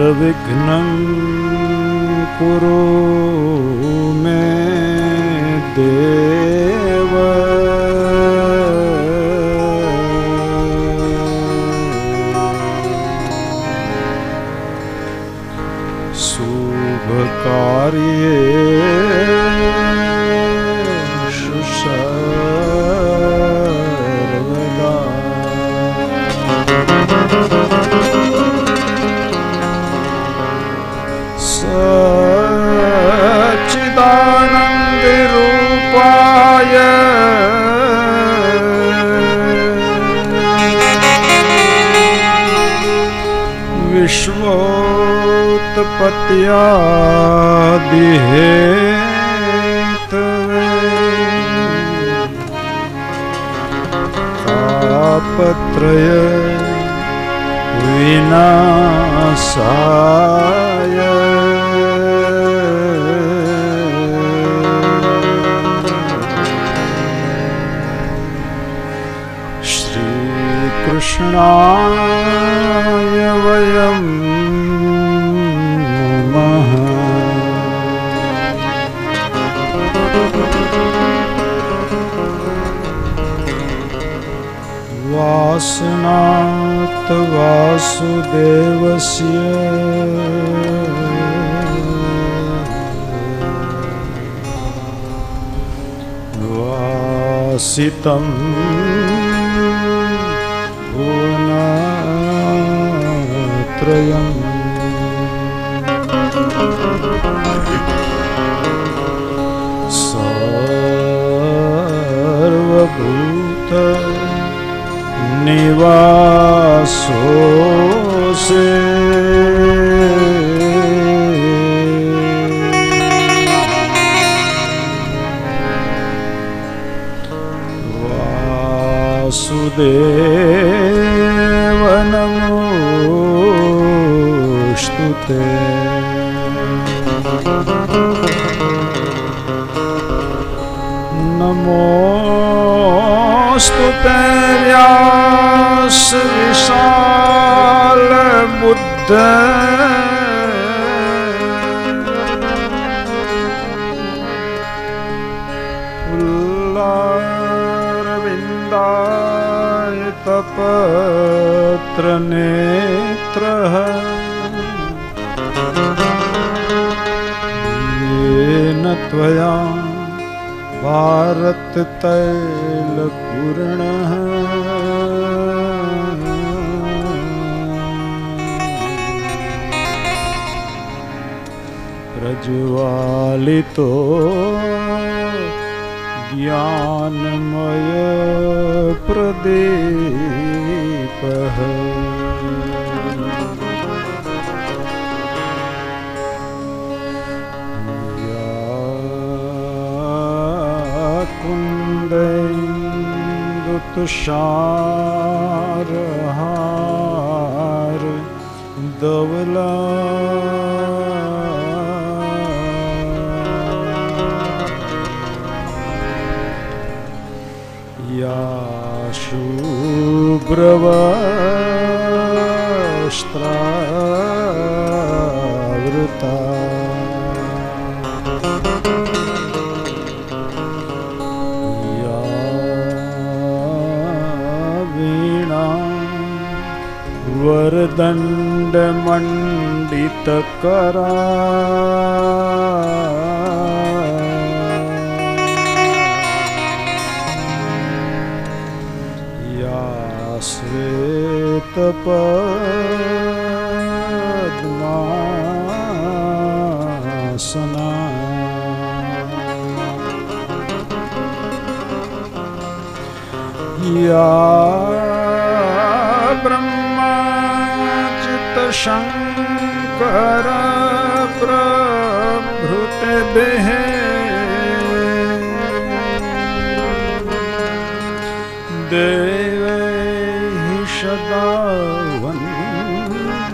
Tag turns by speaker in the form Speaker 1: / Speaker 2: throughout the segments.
Speaker 1: निर्विघ्नं कुरु मे देव। शुभकार्येषु सर्वदा सच्चिदानन्दरूपाय विश्वोत्पत्त्यादिहेतवे तापत्रय विनाशाय श्रीकृष्णाय वयं नमः। वासनात् वासुदेवस्य वासितं भुवनत्रयम् सर्वभूत निवासोऽसि वासुदेव नमोऽस्तुते। नमोऽस्तुते व्यास विशाल बुद्ध फुल्लारविन्दायतपत्र नेत्रः येन त्वया भारत तैलपूर्णः प्रज्वालितो ज्ञानमय प्रदीपः तुषारहार धवला या शुभ्रवस्त्रावृता वरदण्डमण्डितकरा या श्वेतपद्मासना या शंकर प्रभृतिभिः देवैः सदा वन्दिता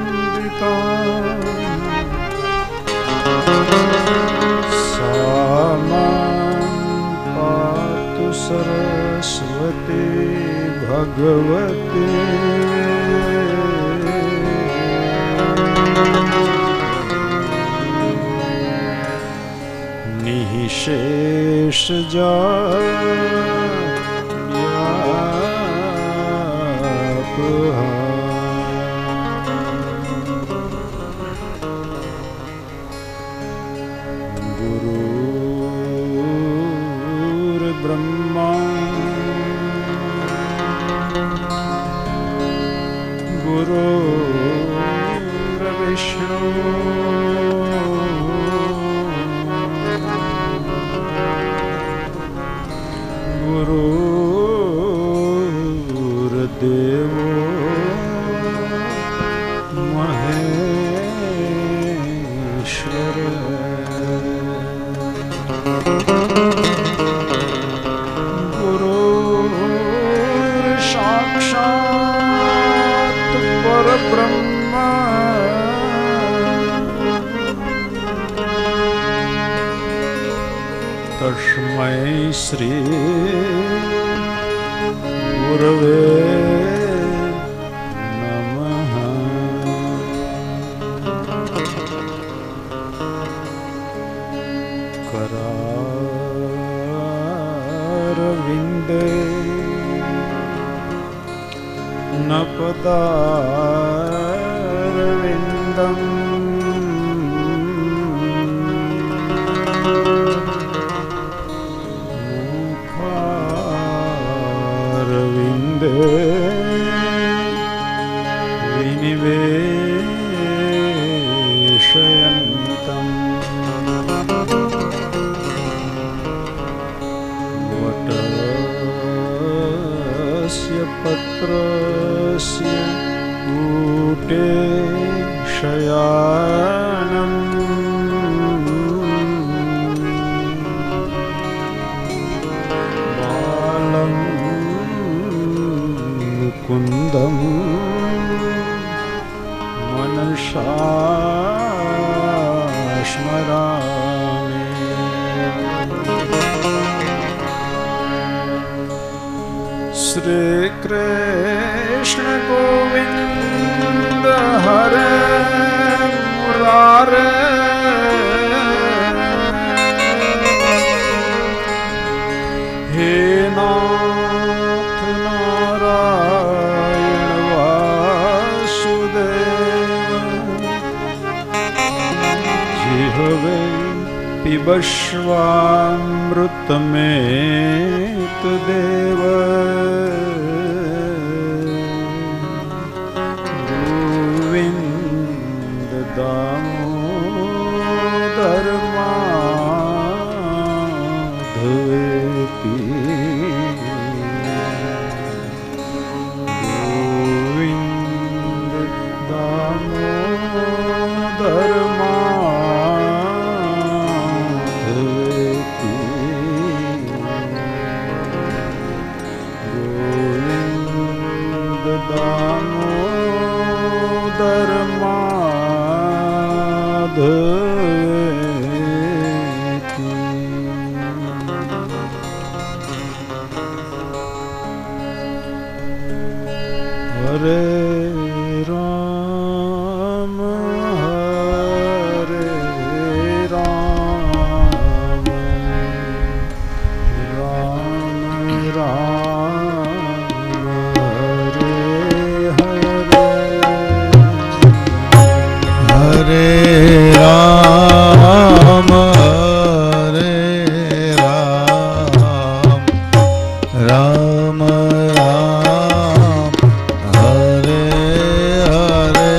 Speaker 1: सा मां पातु सरस्वती भगवती जा व्याप गुरुर्ब्रह्मा गुरुर्विष्णु गुरुर्देवो महेश्वर गुरुर्साक्षात् परब्रह्म तस्मै श्री गुरवे नमः। करारविन्दे नपदारविन्दम् विनिवेशयन्तम् वटस्य पत्रस्य कूटे शयानम् बालं मुकुन्दम् मनसा स्मरामि। श्री कृष्ण गोविंद हरे मुरारे हे नाथ नारायण जिह्वे पिबश्वामृतमेतदेव गोविन्द दामोदर माधवेति गोविन्द दामोदर दामोदर माधवेति। हरे राम हरे राम राम राम हरे राम राम राम हरे हरे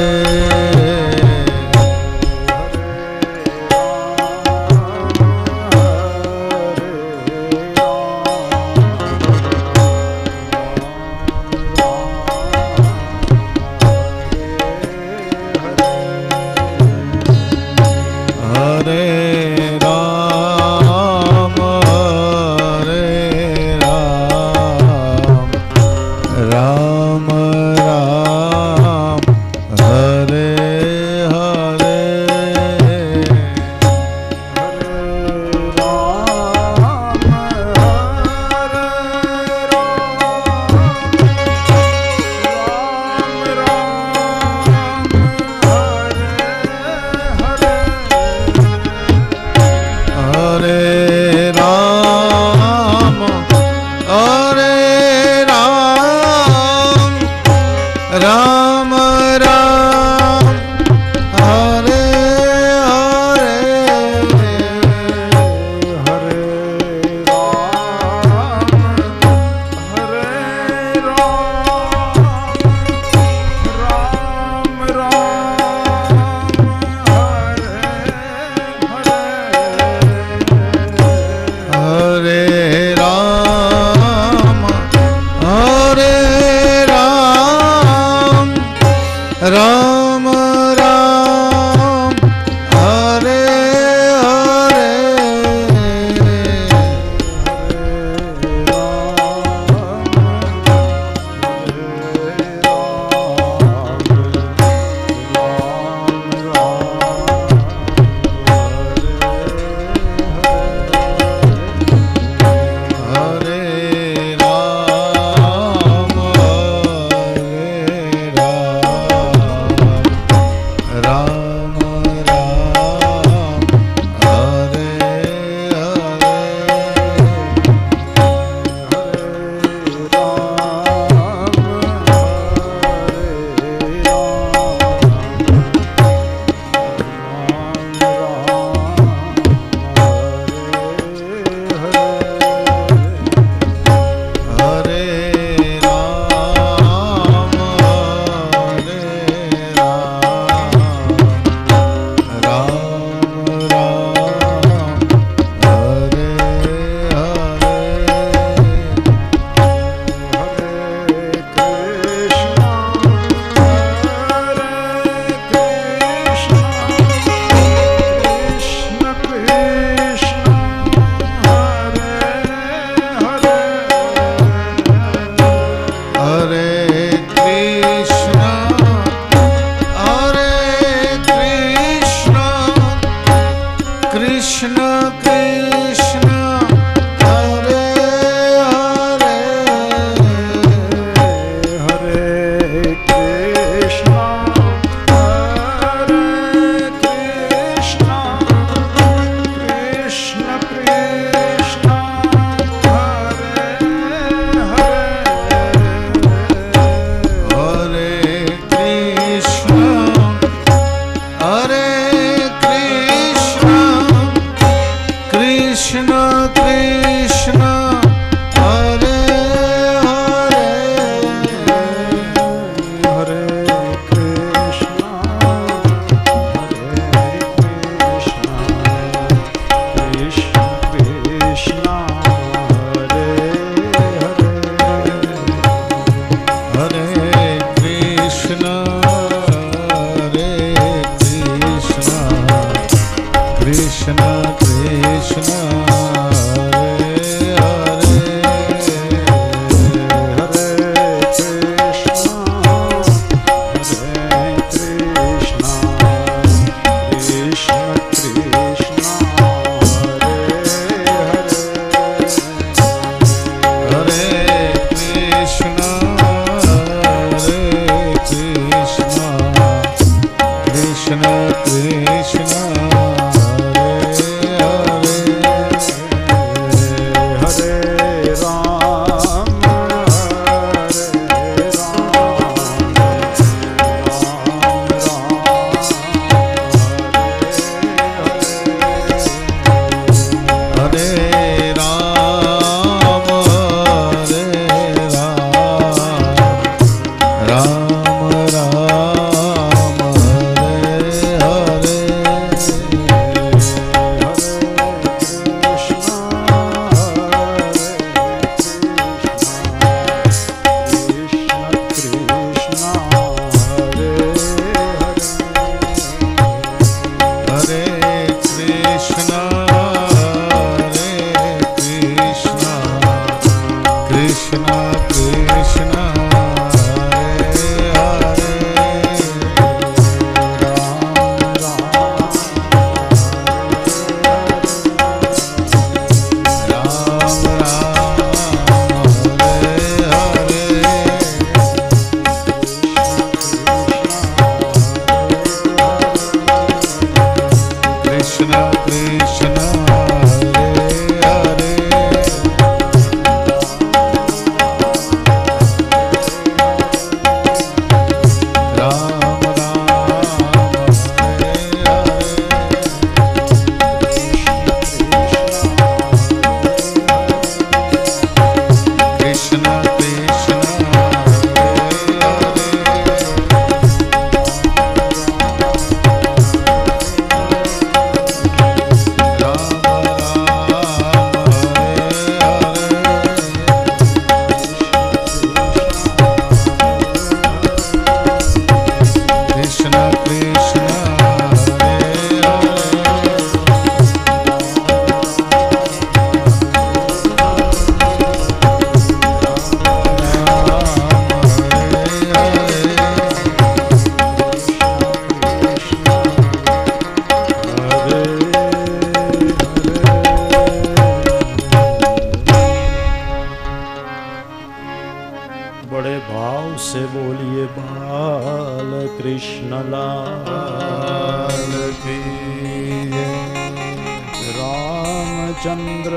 Speaker 1: रामचंद्र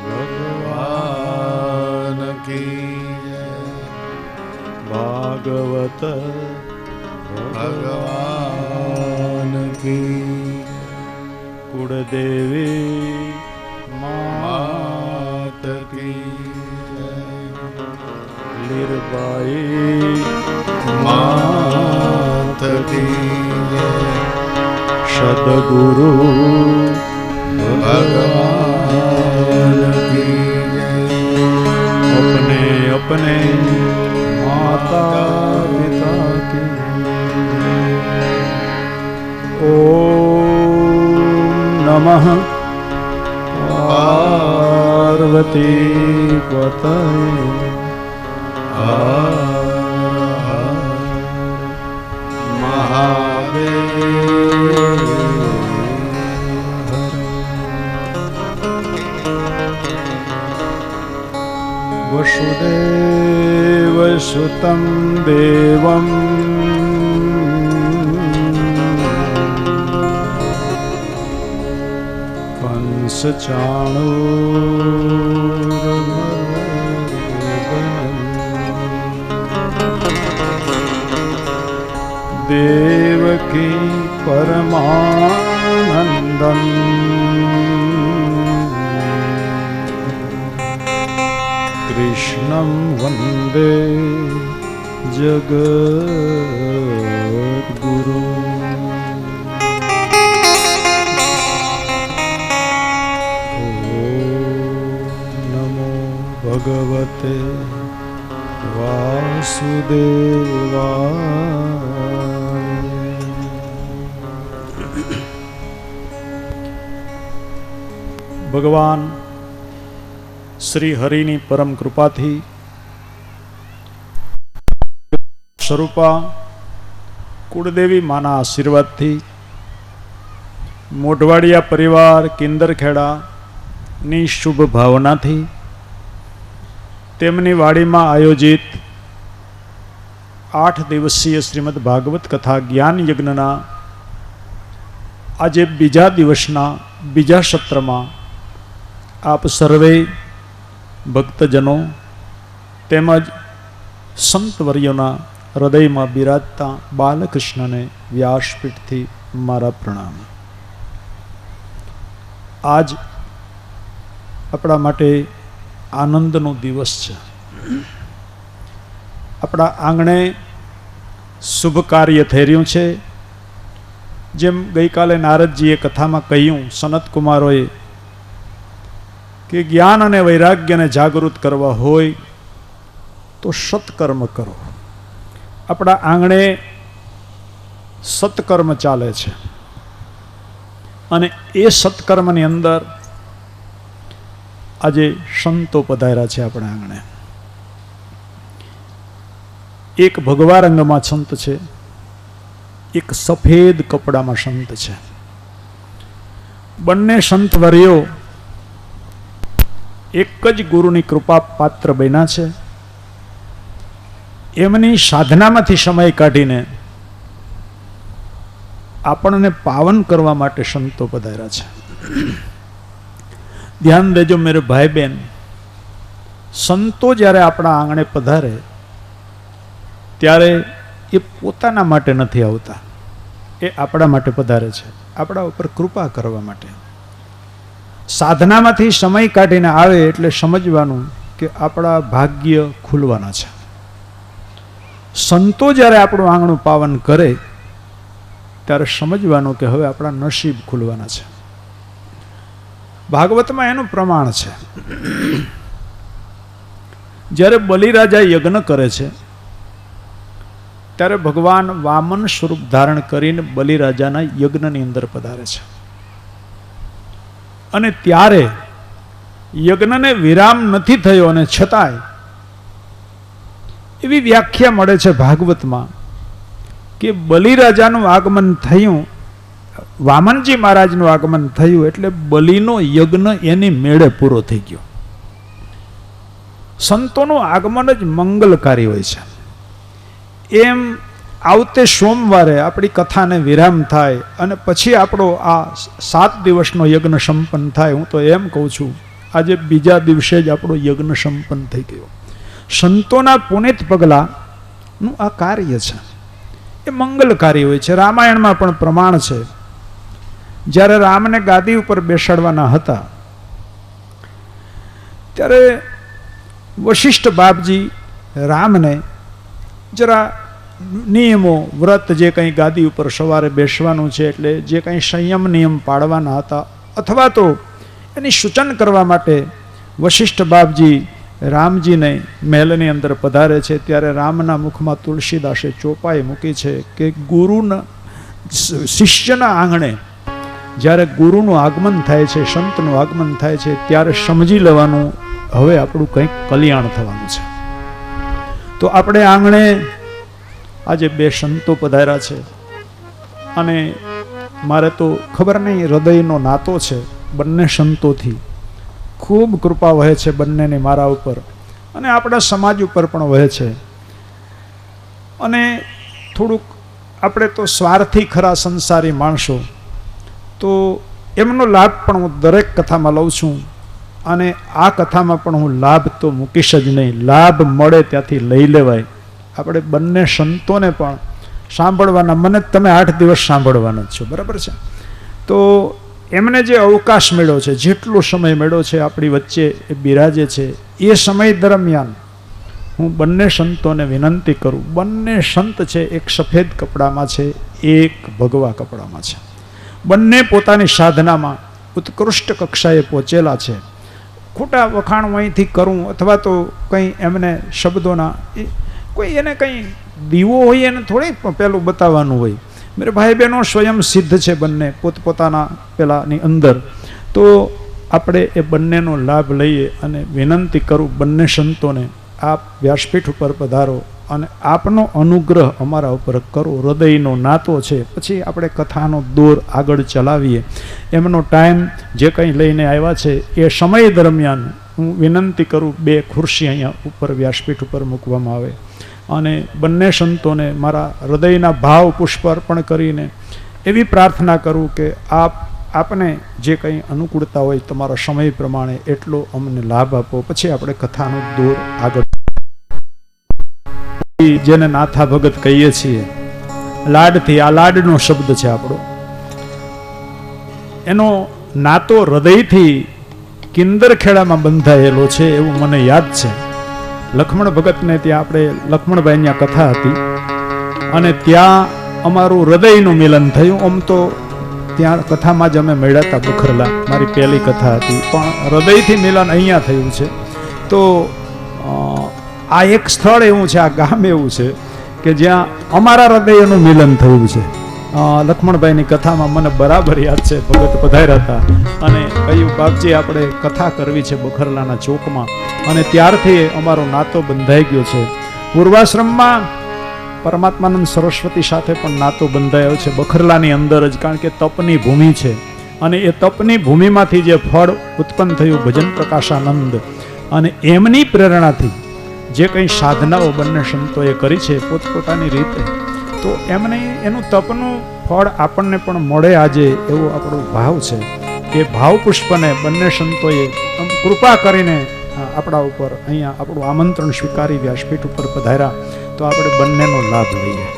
Speaker 1: भगवान की भागवत भगवान की कुलदेवी मात की लीरबाई मात की सद्गुरु भगवान की अपने अपने माता पिता की ओम नमः पार्वती पतये महादेव। वसुदेवसुतं देवं कंसचाणूरमर्दनं देवकी परमानन्दं कृष्णं वन्दे जगद्गुरु। नमो भगवते वासुदेवाय। भगवान श्री हरिनी परम कृपाथी स्वरूपा कुलदेवी माना आशीर्वादथी मोढवाडिया परिवार किंदरखेड़ा नी शुभ भावनाथी तेमनी वाड़ीमां आयोजित 8 दिवसीय श्रीमद भागवत कथा ज्ञान यज्ञना આજે બીજા દિવસના બીજા સત્રમાં આપ સર્વે ભક્તજનો તેમજ સંતવર્યોના હૃદયમાં બિરાજતા બાલકૃષ્ણને વ્યાસપીઠથી મારા પ્રણામ. આજ આપણા માટે આનંદનો દિવસ છે. આપણા આંગણે શુભ કાર્ય થઈ રહ્યું છે. જેમ ગઈકાલે નારદજીએ કથામાં કહ્યું, સનતકુમારોએ, કે જ્ઞાન અને વૈરાગ્યને જાગૃત કરવા હોય તો સત્કર્મ કરો. આપણા આંગણે સત્કર્મ ચાલે છે અને એ સત્કર્મની અંદર આજે સંતો પધાર્યા છે આપણા આંગણે. એક ભગવા રંગમાં સંત છે, એક સફેદ કપડામાં સંત છે. બંને સંતવર્યો એક જ ગુરુની કૃપા પાત્ર બન્યા છે. એમની સાધનામાંથી સમય કાઢીને આપણને પાવન કરવા માટે સંતો પધાર્યા છે. ધ્યાન દેજો મેરે ભાઈ બહેન, સંતો જ્યારે આપણા આંગણે પધારે ત્યારે એ પોતાના માટે નથી આવતા, એ આપણા માટે પધારે છે, આપણા ઉપર કૃપા કરવા માટે. સાધનામાંથી સમય કાઢીને આવે એટલે સમજવાનું કે આપણા ભાગ્ય ખુલવાના છે. સંતો જ્યારે આપણું આંગણું પાવન કરે ત્યારે સમજવાનું કે હવે આપણા નસીબ ખુલવાના છે. ભાગવતમાં એનું પ્રમાણ છે. જ્યારે બલિરાજા યજ્ઞ કરે છે ત્યારે ભગવાન વામન સ્વરૂપ ધારણ કરીને બલિરાજાના યજ્ઞની અંદર પધારે છે. અને ત્યારે યજ્ઞને વિરામ નથી થયો અને છતાંય એવી વ્યાખ્યા મળે છે ભાગવતમાં કે બલિરાજાનું આગમન થયું, વામનજી મહારાજનું આગમન થયું એટલે બલિનો યજ્ઞ એની મેળે પૂરો થઈ ગયો. સંતોનું આગમન જ મંગલકારી હોય છે. એમ આવતે સોમવારે આપણી કથાને વિરામ થાય અને પછી આપણો આ 7 દિવસનો યજ્ઞ સંપન્ન થાય. હું તો એમ કહું છું, આજે બીજા દિવસે જ આપણો યજ્ઞ સંપન્ન થઈ ગયો. સંતોના પુનિત પગલાનું આ કાર્ય છે, એ મંગલકારી હોય છે. રામાયણમાં પણ પ્રમાણ છે. જ્યારે રામને ગાદી ઉપર બેસાડવાના હતા ત્યારે વશિષ્ઠ બાપજી રામને જરા નિયમો, વ્રત, જે કંઈ ગાદી ઉપર સવારે બેસવાનું છે એટલે જે કંઈ સંયમ નિયમ પાડવાના હતા અથવા તો એની સૂચન કરવા માટે વશિષ્ઠ બાપજી રામજીને મહેલની અંદર પધારે છે. ત્યારે રામના મુખમાં તુલસીદાસે ચોપાઈ મૂકી છે કે ગુરુના શિષ્યના આંગણે જ્યારે ગુરુનું આગમન થાય છે, સંતનું આગમન થાય છે, ત્યારે સમજી લેવાનું હવે આપણું કંઈક કલ્યાણ થવાનું છે. તો આપણે આંગણે આજે 2 સંતો પધાર્યા છે અને મારે તો ખબર નહીં, હૃદયનો નાતો છે બંને સંતોથી. ખૂબ કૃપા વહે છે બંનેની મારા ઉપર અને આપણા સમાજ ઉપર પણ વહે છે. અને થોડુંક આપણે તો સ્વાર્થી ખરા સંસારી માણસો, તો એમનો લાભ પણ હું દરેક કથામાં લઉં છું અને આ કથામાં પણ હું લાભ તો મૂકીશ જ નહીં. લાભ મળે ત્યાંથી લઈ લેવાય. આપણે બંને સંતોને પણ સાંભળવાના, મને તમે 8 દિવસ સાંભળવાના જ છો, બરાબર છે? તો એમને જે અવકાશ મળ્યો છે, જેટલો સમય મળ્યો છે આપણી વચ્ચે એ બિરાજે છે, એ સમય દરમિયાન હું બંને સંતોને વિનંતી કરું. બંને સંત છે, એક સફેદ કપડામાં છે, એક ભગવા કપડામાં છે. બંને પોતાની સાધનામાં ઉત્કૃષ્ટ કક્ષાએ પહોંચેલા છે. ખોટા વખાણ હું અહીંથી કરું અથવા તો કંઈ એમને શબ્દોના, કોઈ એને કંઈ દીવો હોય એને થોડી પેલું બતાવવાનું હોય. મેરે ભાઈ બહેનો સ્વયં સિદ્ધ છે બંને પોતપોતાના પેલાની અંદર. તો આપણે એ બંનેનો લાભ લઈએ અને વિનંતી કરું બંને સંતોને, આપ વ્યાસપીઠ ઉપર પધારો અને આપનો અનુગ્રહ અમારા ઉપર કરો. હૃદયનો નાતો છે. પછી આપણે કથાનો દોર આગળ ચલાવીએ. એમનો ટાઈમ જે કંઈ લઈને આવ્યા છે એ સમય દરમિયાન હું વિનંતી કરું 2 ખુરશી અહીંયા ઉપર વ્યાસપીઠ ઉપર મૂકવામાં આવે અને બંને સંતોને મારા હૃદયના ભાવ પુષ્પ અર્પણ કરીને એવી પ્રાર્થના કરું કે આપને જે કંઈ અનુકૂળતા હોય તમારા સમય પ્રમાણે એટલો અમને લાભ આપો, પછી આપણે કથાનો દોર આગળ. જેને નાથા ભગત કહીએ છીએ લાડથી, આ લાડનો શબ્દ છે આપણો, એનો નાતો હૃદયથી કિંદરખેડામાં બંધાયેલો છે એવું મને યાદ છે. લક્ષ્મણ ભગતને ત્યાં આપણે લક્ષ્મણભાઈ ત્યાં કથા હતી અને ત્યાં અમારું હૃદયનું મિલન થયું. આમ તો ત્યાં કથામાં જ અમે મળ્યા હતા બખરલા, મારી પહેલી કથા હતી, પણ હૃદયથી મિલન અહીંયા થયું છે. તો આ એક સ્થળ એવું છે, આ ગામ એવું છે કે જ્યાં અમારા હૃદયનું મિલન થયું છે. લક્ષ્મણભાઈની કથામાં મને બરાબર યાદ છે, ભગત પધાર્યા હતા અને કહ્યું બાપજી આપણે કથા કરવી છે બખરલાના ચોકમાં, અને ત્યારથી અમારો નાતો બંધાઈ ગયો છે. પૂર્વાશ્રમમાં પરમાત્માનંદ સરસ્વતી સાથે પણ નાતો બંધાયો છે બખરલાની અંદર જ, કારણ કે તપની ભૂમિ છે અને એ તપની ભૂમિમાંથી જે ફળ ઉત્પન્ન થયું ભજન પ્રકાશાનંદ, અને એમની પ્રેરણાથી જે કંઈ સાધનાઓ બંને સંતોએ કરી છે પોતપોતાની રીતે, તો એમને એનું તપનું ફળ આપણને પણ મળે આજે એવો આપણો ભાવ છે. એ ભાવ પુષ્પને બંને સંતોએ કૃપા કરીને આપણા ઉપર અહીંયા આપણું આમંત્રણ સ્વીકારી વ્યાસપીઠ ઉપર પધાર્યા, તો આપણે બંનેનો લાભ લઈએ.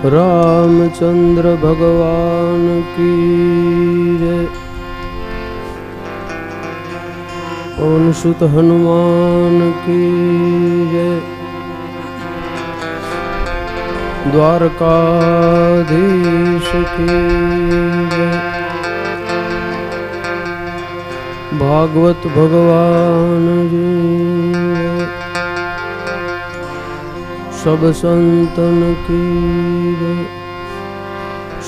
Speaker 2: रामचंद्र भगवान की जय। पवन सुत हनुमान की जय। द्वारकाधीश की जय। भागवत भगवान जी जय। सब संतन की जय।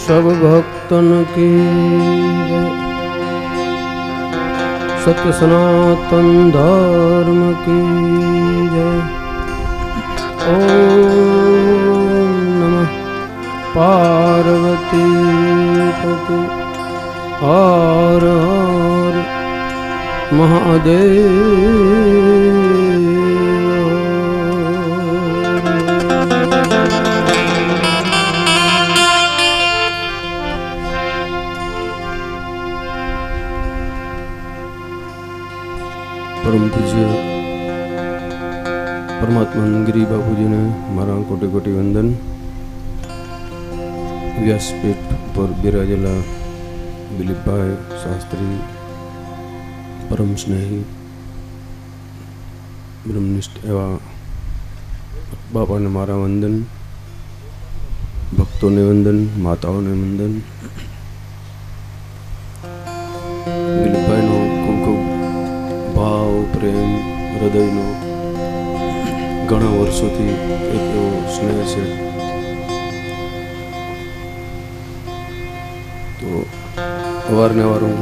Speaker 2: सब भक्तन की जय। सत्य सनातन धर्म की जय। ओम नमः पार्वती पति हर हर महादेव। परम पूज्य परमात्मा गिरी बापू जी ने मारा कोटि कोटि वंदन। व्यासपीठ पर बिराजेला दिलीपभाई शास्त्री परम स्नेही ब्रह्मनिष्ठ एवा बापा ने मारा वंदन। भक्तों ने वंदन, माताओं ने वंदन। दिलीपभाई नो खूब खूब भाव प्रेम हृदयनो घणा वर्षोथी एक एवो स्नेह छे। तो अवारनवार हूँ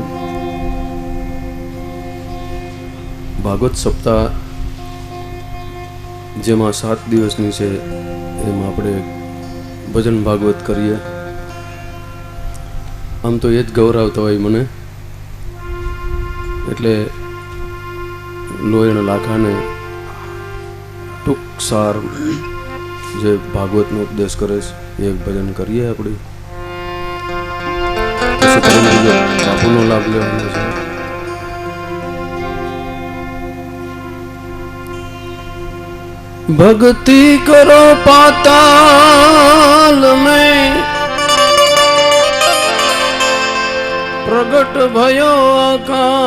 Speaker 2: भागवत सप्ताह जेमा 7 दिवसनी छे एम आपणे भजन भागवत करीए। आम तो ये ज गौरवता होय मने एटले लोहीना लाखाने टूंक सार जे भागवत नो उपदेश करे एक भजन करिए आपणे। बापूनो लाभ लेવાનો છે। भक्ति करो पाताल में प्रगट भयो आकाश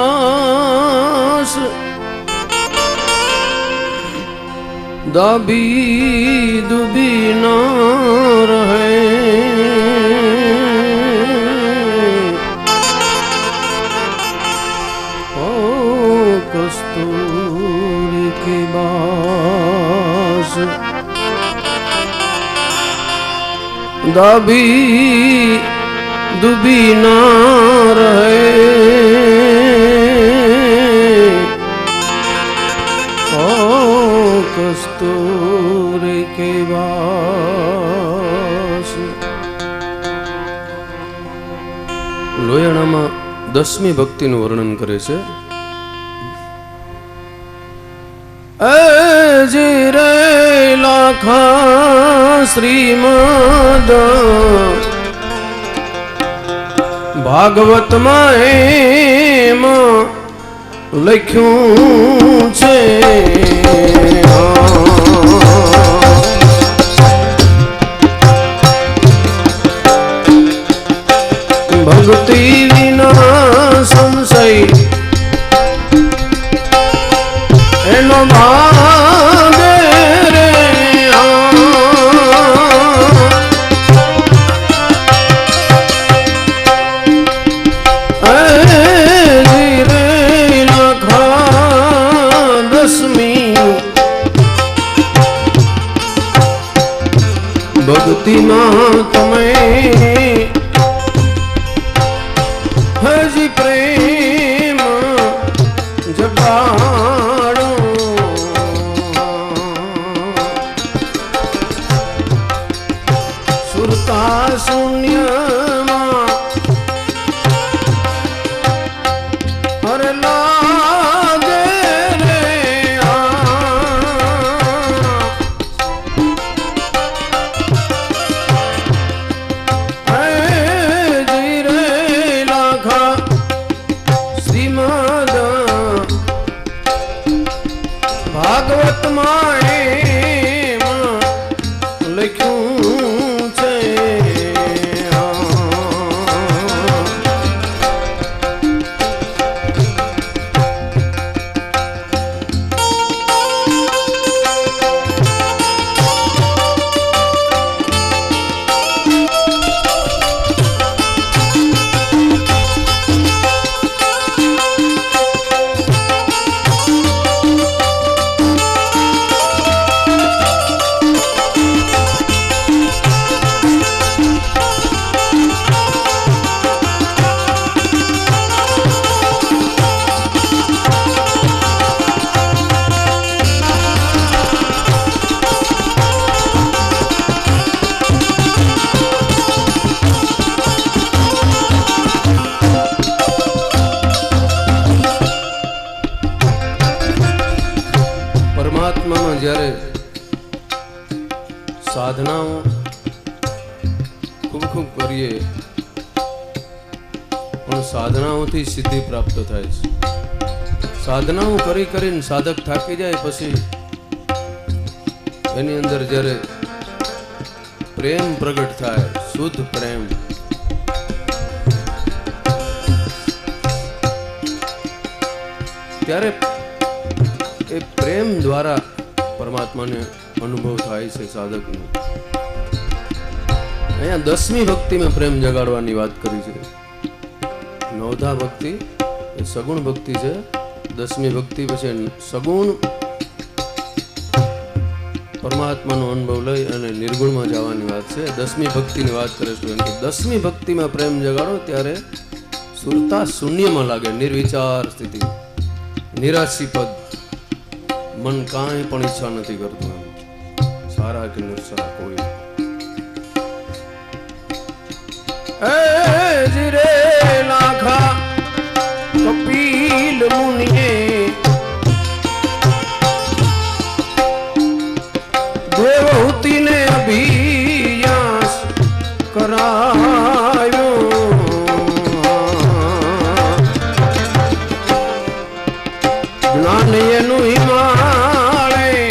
Speaker 2: दाबी दुबी न रहे ओ कस्तूरी की बास दाबी दुबी न रहे कस्तूरी के वास। લોયાણામાં 10મી ભક્તિનું વર્ણન કરે છે. એ રે લાખા શ્રીમદ ભાગવતમાં એમાં લખ્યું છે भक्ति विना संशय एनो भागे रे रे लाखा 10મી भक्ति में तमे हजी प्रेम जगाड़ो सुरता शून्य हर लागे रे भागवत माए लिखूं छे પરમાત્મામાં જ્યારે સાધનાઓ ખૂબ ખૂબ કરીએ પણ સાધનાઓથી સિદ્ધિ પ્રાપ્ત થાય છે. સાધનાઓ કરી કરીને સાધક થાકી જાય પછી એની અંદર જ્યારે પ્રેમ પ્રગટ થાય, શુદ્ધ પ્રેમ, ત્યારે એ પ્રેમ દ્વારા પરમાત્માને અનુભવ થાય છે સાધકનો. અહીંયા 10મી ભક્તિમાં પ્રેમ જગાડવાની વાત કરી છે. 9ધા ભક્તિ એ સગુણ ભક્તિ છે. 10મી ભક્તિ પછી સગુણ પરમાત્માનો અનુભવ લઈ અને નિર્ગુણમાં જવાની વાત છે. 10મી ભક્તિની વાત કરે છે કે 10મી ભક્તિમાં પ્રેમ જગાડો ત્યારે સુરતા શૂન્યમાં લાગે, નિર્વિચાર સ્થિતિ, નિરાશીપદ, મન કાંઈ પણ ઈચ્છા નથી કરતું, સારા કે નિર્સારા કોઈ. રે લાખા કપિલ મુનિએ દેવહૂતિને અભિયાસ કરાયો, જ્ઞાન એનું હિમાલય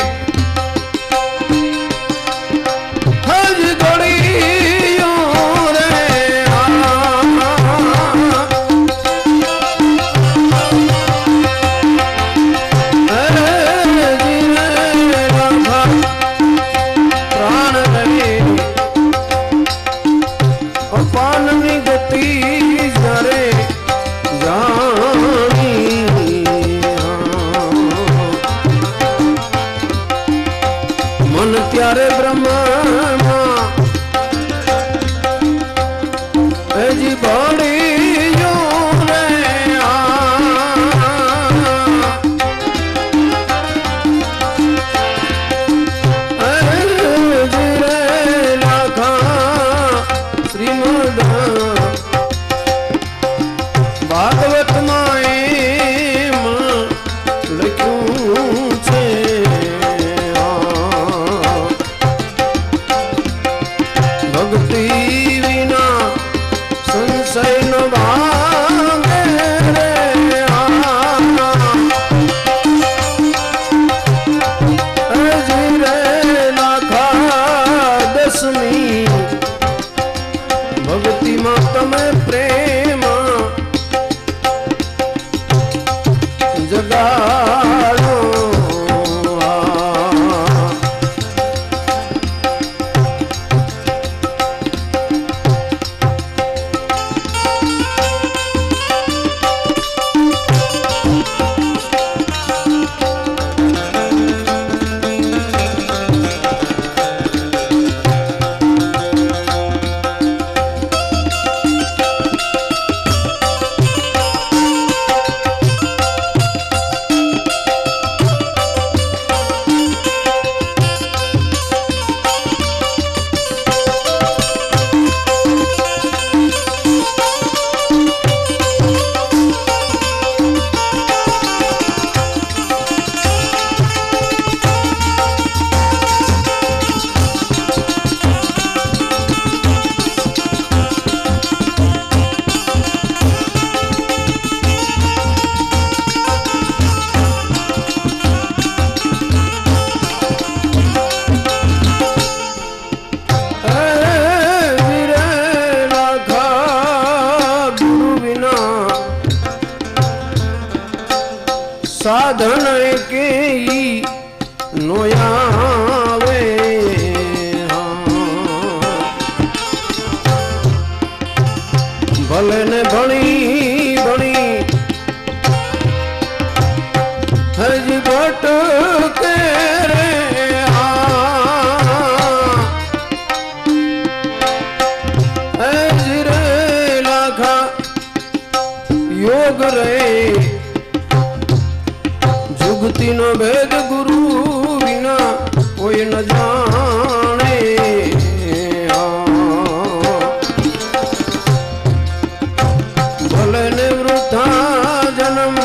Speaker 2: મન ત્યારે બ્રહ્મમાં હજી ભળી ગયું રે સાધન કે નોયાવે ભલે ને ભણી ભણી હજી ભટકે રે હજી રે લાખા યોગ રે जुगती नो भेद गुरु बिना कोई न जाने भले ने वृथा जन्म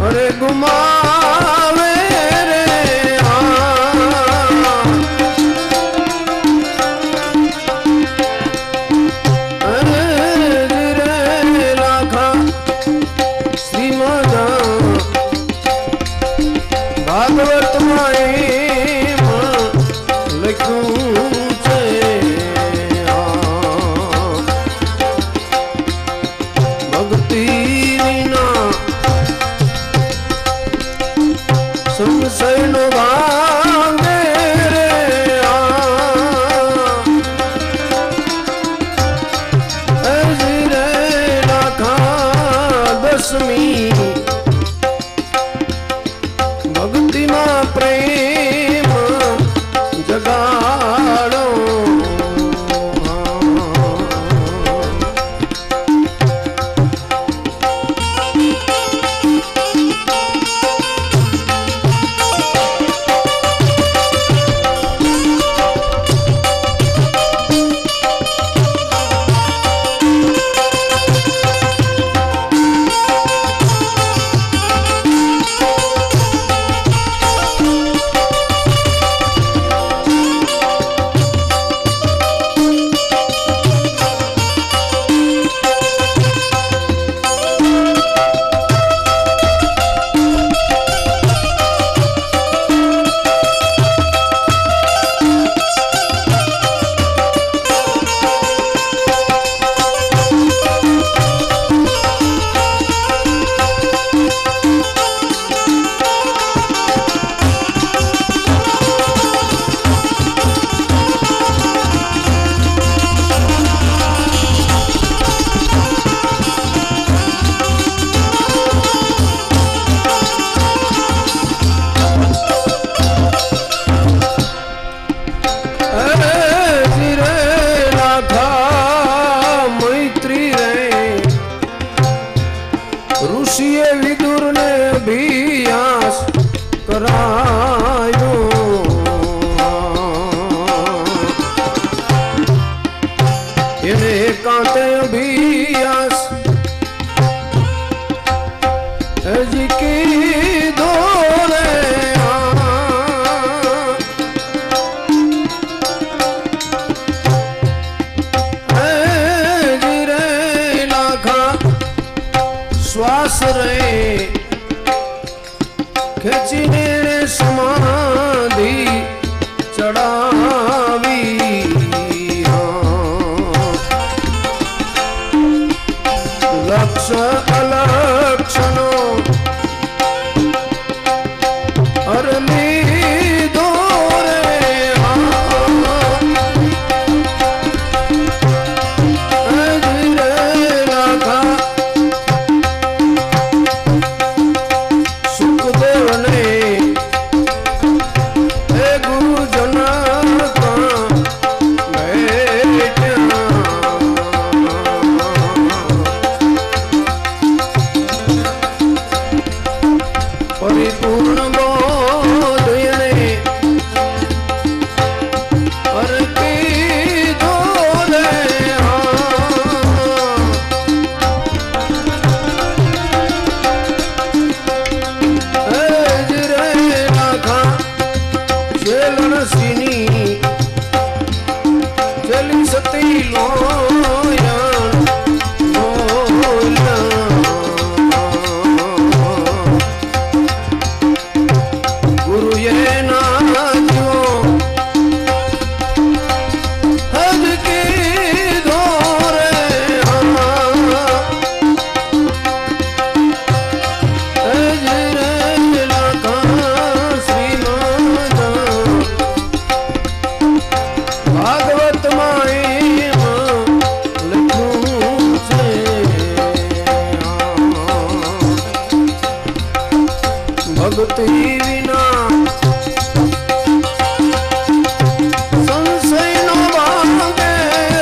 Speaker 2: अरे गुमावे रे भागवत लख्યું છે ભક્તિ વિના સંશય નો ભાંગે રે હજી રે લાખા દસમી ભક્તિમાં પ્રેમ જગાડો લીધો રે જીરે લાખા શ્વાસ રે ખેંચીને સમાધિ ચડાવી લક્ષ અલક્ષનો લીધો રે સુખદેવને પરિપૂર્ણ બોધયને અર્પિતો રે રે રાખા શેલણસીની ચલી સતી લોયણ ભક્તિ વિના સંશય નો ભાગે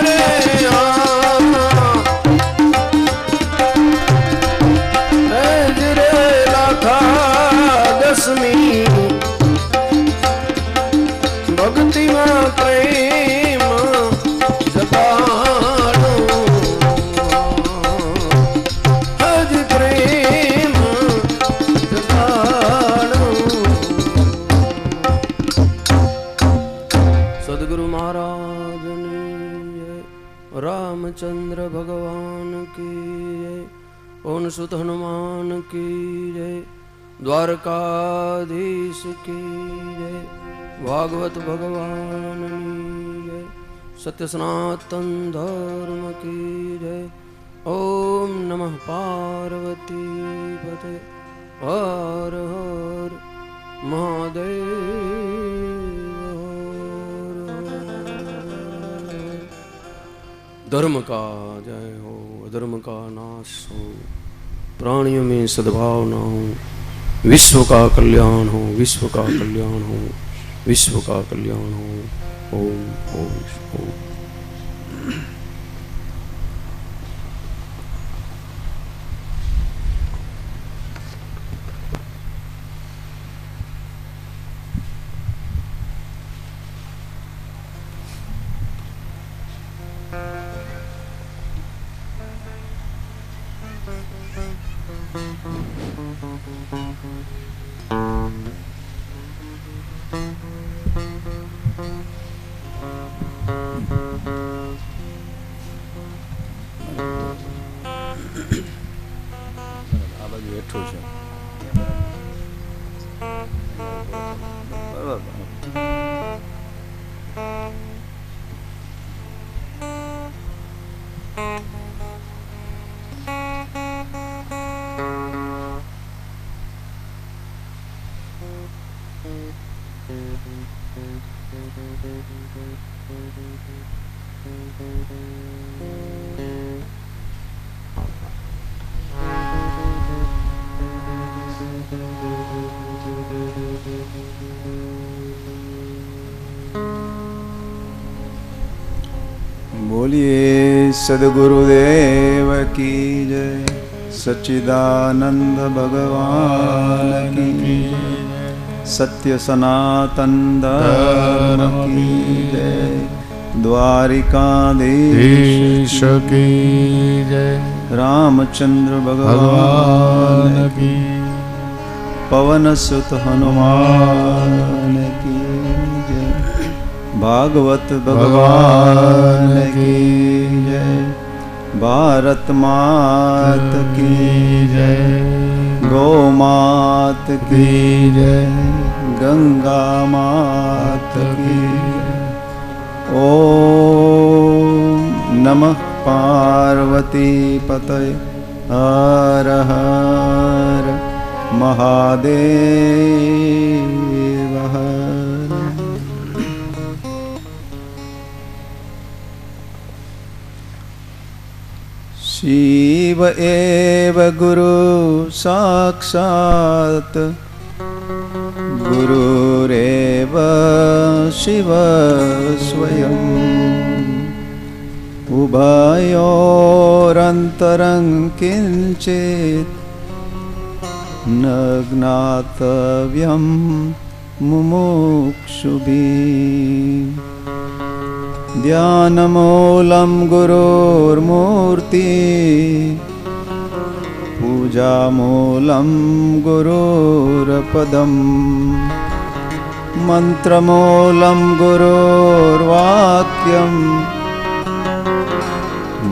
Speaker 2: રે રે લાખા દસમી ભક્તિમાં પ્રેમ જગાડો હજ પ્રેમ સદગુરુ મહારાજની રામચંદ્ર ભગવાન કી જય પવન સુત હનુમાન કી જય દ્વારકાધીશ કી જય ભાગવત ભગવાનની જય સત્ય સનાતન ધર્મ કી જય ઓમ નમઃ પાર્વતી પતે હર હર મહાદેવ धर्म का जय हो अधर्म का नाश हो प्राणियों में सद्भावना हो विश्व का कल्याण हो विश्व का कल्याण हो विश्व का कल्याण हो ओम ओम ओम
Speaker 3: આ બાજુ હેઠું છે બરાબર बोलिए सद्गुरुदेव की जय सच्चिदानंद भगवान की सत्य सनातन धर्म की जय द्वारिकाधीश की जय रामचंद्र भगवान की पवन सुत हनुमान की जय, भागवत भगवान की जय, भारत मात की जय, गौ मात की जय, गंगा मात की जय। ओम नमः पार्वती पतये हर हर महादेव हर। शिव एव गुरु साक्षात् गुरुरेव शिव स्वयं, उभयोरन्तरं किञ्चित् न ज्ञातव्यं मुमुक्षुभिः। ध्यानमूलं गुरोर्मूर्ति, पूजामूलं गुरोर्पदम्, मन्त्रमूलं गुरोर्वाक्यम्,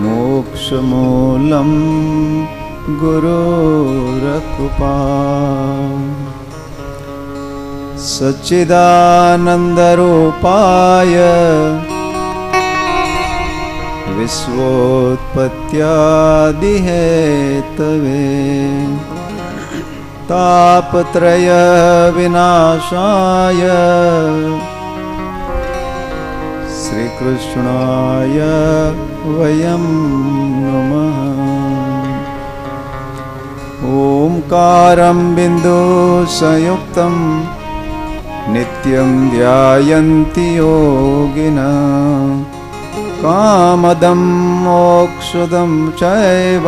Speaker 3: मोक्षमूलं गुरोरकृपा। सच्चिदानन्दरूपाय विश्वोत्पत्त्यादिहेतवे, तापत्रयविनाशाय श्रीकृष्णाय वयं नमः। ओंकारं बिन्दुसंयुक्तं नित्यं ध्यायन्ति योगिनः, कामदं मोक्षदं चैव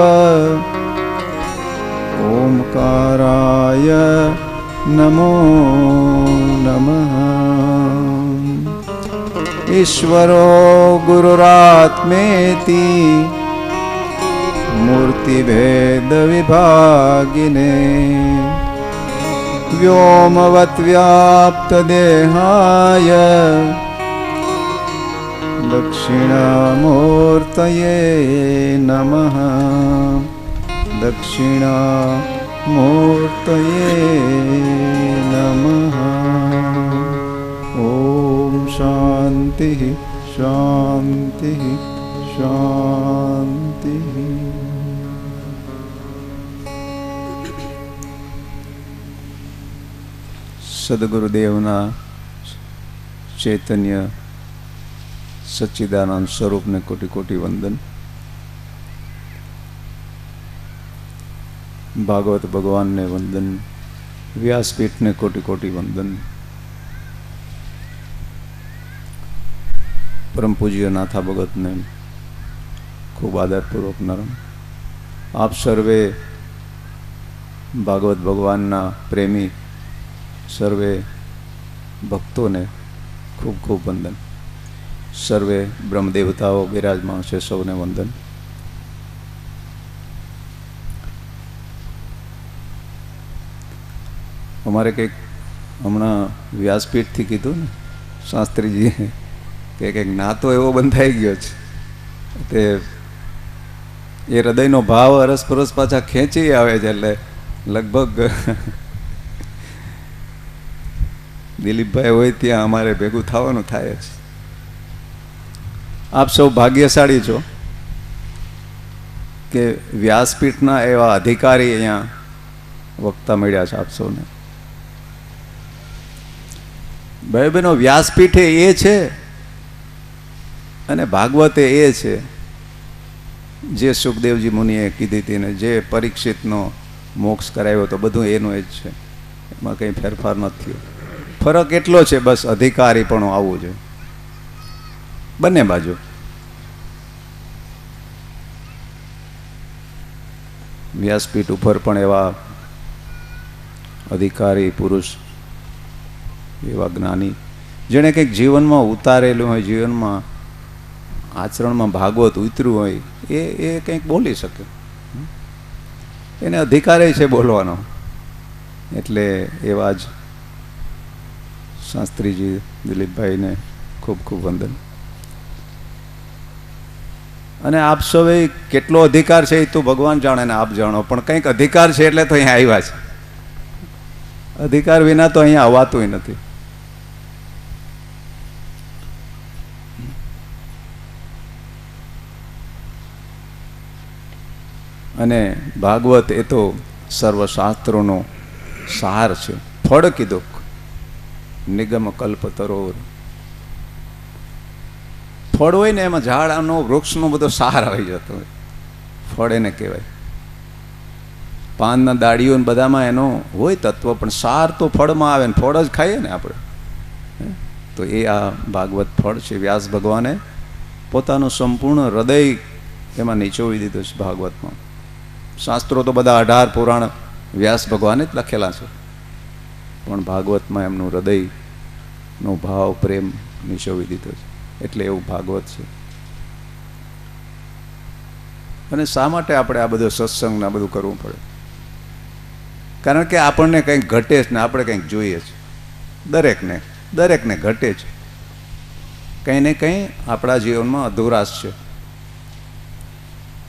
Speaker 3: ओंकाराय नमो नमः। ईश्वरो गुरुरात्मेति मूर्तिभेदविभागिने, व्योमवद्व्याप्तदेहाय दक्षिणामूर्तये नमः, दक्षिणामूर्तये नमः। ओम शांति शांति शांति। सद्गुरुदेवना चैतन्य सच्चिदानंद स्वरूप ने कोटि कोटि वंदन। भागवत भगवान ने वंदन, व्यासपीठ ने कोटि कोटि वंदन। परम पूज्य नाथा भगत ने खूब आदरपूर्वक नरम। आप सर्वे भागवत भगवान ना प्रेमी सर्वे भक्तों ने खूब खूब वंदन। सर्वे ब्रह्म देवताओं विराजमान से सौने वंदन। અમારે કંઈક હમણાં વ્યાસપીઠથી કીધું ને શાસ્ત્રીજીએ કે કંઈક નાતો એવો બંધાઈ ગયો છે તે એ હૃદયનો ભાવ અરસપરસ પાછા ખેંચી આવે છે એટલે લગભગ દિલીપભાઈ હોય ત્યાં અમારે ભેગું થવાનું થાય છે। આપ સૌ ભાગ્યશાળી છો કે વ્યાસપીઠના એવા અધિકારી અહીંયા વક્તા મળ્યા છે આપ સૌને। ભાઈ બહેનો, વ્યાસપીઠે એ છે અને ભાગવતે એ છે જે સુખદેવજી મુનિએ કીધી હતી ને જે પરીક્ષિતનો મોક્ષ કરાવ્યો તો બધું એનું એ જ છે, એમાં કંઈ ફેરફાર નથી થયો। ફરક એટલો છે બસ અધિકારીપણું આવવું જોઈએ બંને બાજુ। વ્યાસપીઠ ઉપર પણ એવા અધિકારી પુરુષ, એવા જ્ઞાની જેણે કંઈક જીવનમાં ઉતારેલું હોય, જીવનમાં આચરણમાં ભાગવત ઉતર્યું હોય, એ કંઈક બોલી શકે, એને અધિકાર છે બોલવાનો। એટલે એવા જ શાસ્ત્રીજી દિલીપભાઈને ખૂબ ખૂબ વંદન. અને આપ સૌએ કેટલો અધિકાર છે એ તો ભગવાન જાણે ને આપ જાણો, પણ કંઈક અધિકાર છે એટલે તો અહીંયા આવ્યા છે. અધિકાર વિના તો અહીંયા આવવાતું નથી. અને ભાગવત એ તો સર્વશાસ્ત્રોનો સાર છે. ફળ કીધું નિગમ કલ્પ તરોર. ફળ હોય ને એમાં ઝાડનો વૃક્ષનો બધો સાર આવી જતો હોય. ફળ એને કહેવાય. પાનના દાડીઓ ને બધામાં એનો હોય તત્વ, પણ સાર તો ફળમાં આવે ને ફળ જ ખાઈએ ને આપણે. તો એ આ ભાગવત ફળ છે. વ્યાસ ભગવાને પોતાનું સંપૂર્ણ હૃદય એમાં નીચોવી દીધું છે ભાગવતમાં. શાસ્ત્રો તો બધા 18 પુરાણ વ્યાસ ભગવાને જ લખેલા છે, પણ ભાગવતમાં એમનું હૃદયનો ભાવ પ્રેમ નીચોવી દીધો છે. એટલે એવું ભાગવત છે. અને શા માટે આપણે આ બધો સત્સંગ ને આ બધું કરવું પડે? કારણ કે આપણને કંઈક ઘટે છે ને આપણે કંઈક જોઈએ છે. દરેકને ઘટે છે. કંઈ ને કંઈ આપણા જીવનમાં અધૂરાશ છે.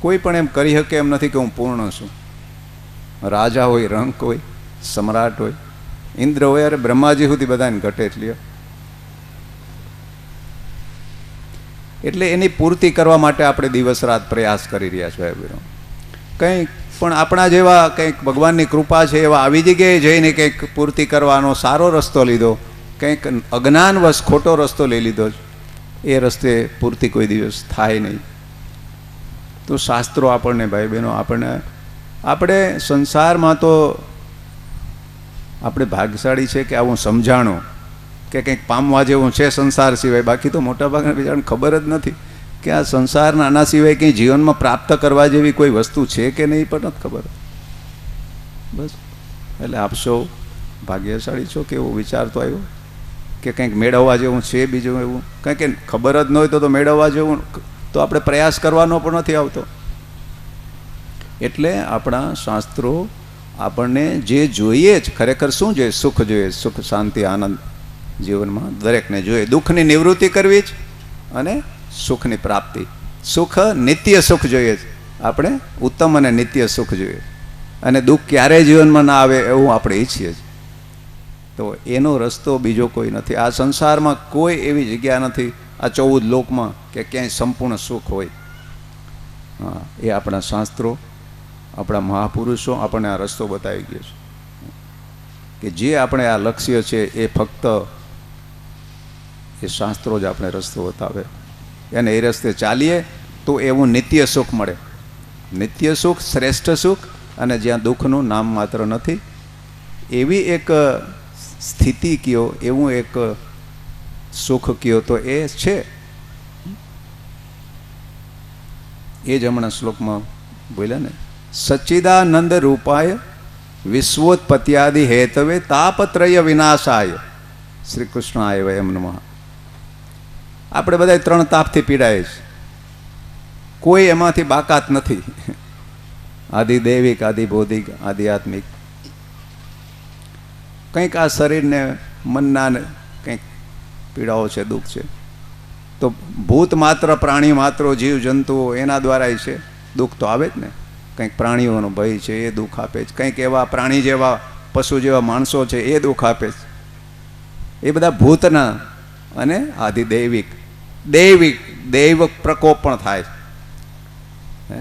Speaker 3: કોઈ પણ એમ કરી શકે એમ નથી કે હું પૂર્ણ છું. રાજા હોય, રંક હોય, સમ્રાટ હોય, ઇન્દ્ર હોય, અરે બ્રહ્માજી સુધી બધાને ઘટે જ લ્યો. એટલે એની પૂર્તિ કરવા માટે આપણે દિવસ રાત પ્રયાસ કરી રહ્યા છીએ. કંઈક પણ આપણા જેવા કંઈક ભગવાનની કૃપા છે એવા આવી જગ્યાએ જઈને કંઈક પૂર્તિ કરવાનો સારો રસ્તો લીધો, કંઈક અજ્ઞાનવશ ખોટો રસ્તો લઈ લીધો. એ રસ્તે પૂર્તિ કોઈ દિવસ થાય નહીં. તો શાસ્ત્રો આપણને, ભાઈ બહેનો, આપણે સંસારમાં તો આપણે ભાગ્યશાળી છે કે આવું સમજાણું કે કંઈક પામવા જેવું છે સંસાર સિવાય. બાકી તો મોટાભાગના બીજાને ખબર જ નથી કે આ સંસારના આના સિવાય કંઈ જીવનમાં પ્રાપ્ત કરવા જેવી કોઈ વસ્તુ છે કે નહીં, પણ નથી ખબર. બસ એટલે આપ સૌ ભાગ્યશાળી છો કે એવો વિચાર તો આવ્યો કે કંઈક મેળવવા જેવું છે. બીજું એવું કંઈક ખબર જ ન હોય તો મેળવવા જેવું તો આપણે પ્રયાસ કરવાનો પણ નથી આવતો. એટલે આપણા શાસ્ત્રો આપણને જે જોઈએ જ, ખરેખર શું જોઈએ? સુખ જોઈએ. સુખ, શાંતિ, આનંદ જીવનમાં દરેકને જોઈએ. દુઃખની નિવૃત્તિ કરવી જ અને સુખની પ્રાપ્તિ. સુખ, નિત્ય સુખ જોઈએ છે આપણે. ઉત્તમ અને નિત્ય સુખ જોઈએ. અને દુઃખ ક્યારેય જીવનમાં ના આવે એવું આપણે ઈચ્છીએ છીએ. તો એનો રસ્તો બીજો કોઈ નથી. આ સંસારમાં કોઈ એવી જગ્યા નથી, આ 14 લોકમાં, કે ક્યાંય સંપૂર્ણ સુખ હોય. હા, એ આપણા શાસ્ત્રો, આપણા મહાપુરુષો આપણને આ રસ્તો બતાવી ગયો છે કે જે આપણે આ લક્ષ્ય છે એ ફક્ત એ શાસ્ત્રો જ આપણે રસ્તો બતાવે. અને એ રસ્તે ચાલીએ તો એવું નિત્ય સુખ મળે. નિત્ય સુખ, શ્રેષ્ઠ સુખ, અને જ્યાં દુઃખનું નામ માત્ર નથી એવી એક સ્થિતિ કયો, એવું એક સુખ કયો તો એ છે. એ જ હમણાં શ્લોકમાં બોલ્યા ને, સચ્ચિદાનંદ રૂપાય વિશ્વોત્પત્યાદિ હેતવે તાપત્રય વિનાશાય શ્રી કૃષ્ણાય વયમ નમઃ. આપણે બધા 3 તાપથી પીડાય છે. કોઈ એમાંથી બાકાત નથી. આદિદૈવિક, આદિબૌદ્ધિક, આધ્યાત્મિક. કંઈક આ શરીરને, મનના કંઈક પીડાઓ છે, દુઃખ છે. તો ભૂત માત્ર, પ્રાણી માત્ર, જીવ જંતુઓ, એના દ્વારા છે દુઃખ તો આવે જ ને. કંઈક પ્રાણીઓનો ભય છે એ દુઃખ આપે છે. કંઈક એવા પ્રાણી જેવા, પશુ જેવા માણસો છે એ દુઃખ આપે છે. એ બધા ભૂતના. અને આધિદૈવિક, દૈવ પ્રકોપ પણ થાય છે.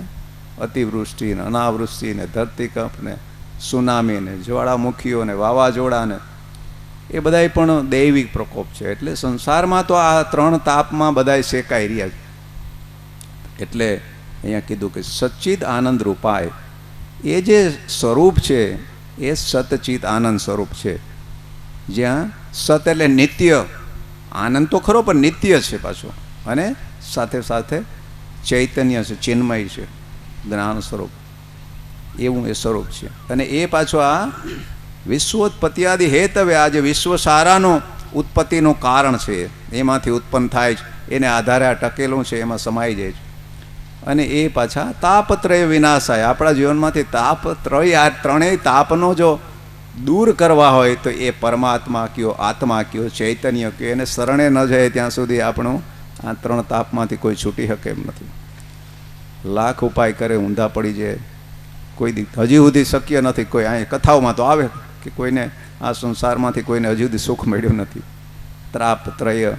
Speaker 3: અતિવૃષ્ટિ ને, અનાવૃષ્ટિ ને, ધરતીકંપ ને, સુનામી ને, જ્વાળામુખીઓ ને, વાવાઝોડા ને, એ બધાય પણ દૈવિક પ્રકોપ છે. એટલે સંસારમાં તો આ 3 તાપમાં બધાય શેકાઈ રહ્યા છે. એટલે અહીંયા કીધું કે સચ્ચિદ આનંદ રૂપાય, એ જે સ્વરૂપ છે એ સતચિત આનંદ સ્વરૂપ છે. જ્યાં સત એટલે નિત્ય, આનંદ તો ખરો પણ નિત્ય છે પાછો, અને સાથે સાથે ચૈતન્ય છે, ચિન્મય છે, જ્ઞાન સ્વરૂપ, એવું એ સ્વરૂપ છે. અને એ પાછો આ વિશ્વોત્પત્યાદિ હેતવે, આ જે વિશ્વ સારાનું ઉત્પત્તિનું કારણ છે, એમાંથી ઉત્પન્ન થાય છે, એને આધારે આ ટકેલું છે, એમાં સમાઈ જાય છે. અને એ પાછા તાપત્રય વિનાશાય, આપણા જીવનમાંથી તાપત્રય, આ 3 તાપનો જો દૂર કરવા હોય તો એ પરમાત્મા કયો, આત્મા કયો, ચૈતન્ય કયો, એને શરણે ન જાય ત્યાં સુધી આપણું આ 3 તાપમાંથી કોઈ છૂટી શકે એમ નથી. લાખ ઉપાય કરે ઊંધા પડી જાય, કોઈ હજી સુધી શક્ય નથી. કોઈ અહીં કથાઓમાં તો આવે કે કોઈને આ સંસારમાંથી કોઈને હજી સુધી સુખ મળ્યું નથી. ત્રાપ ત્રય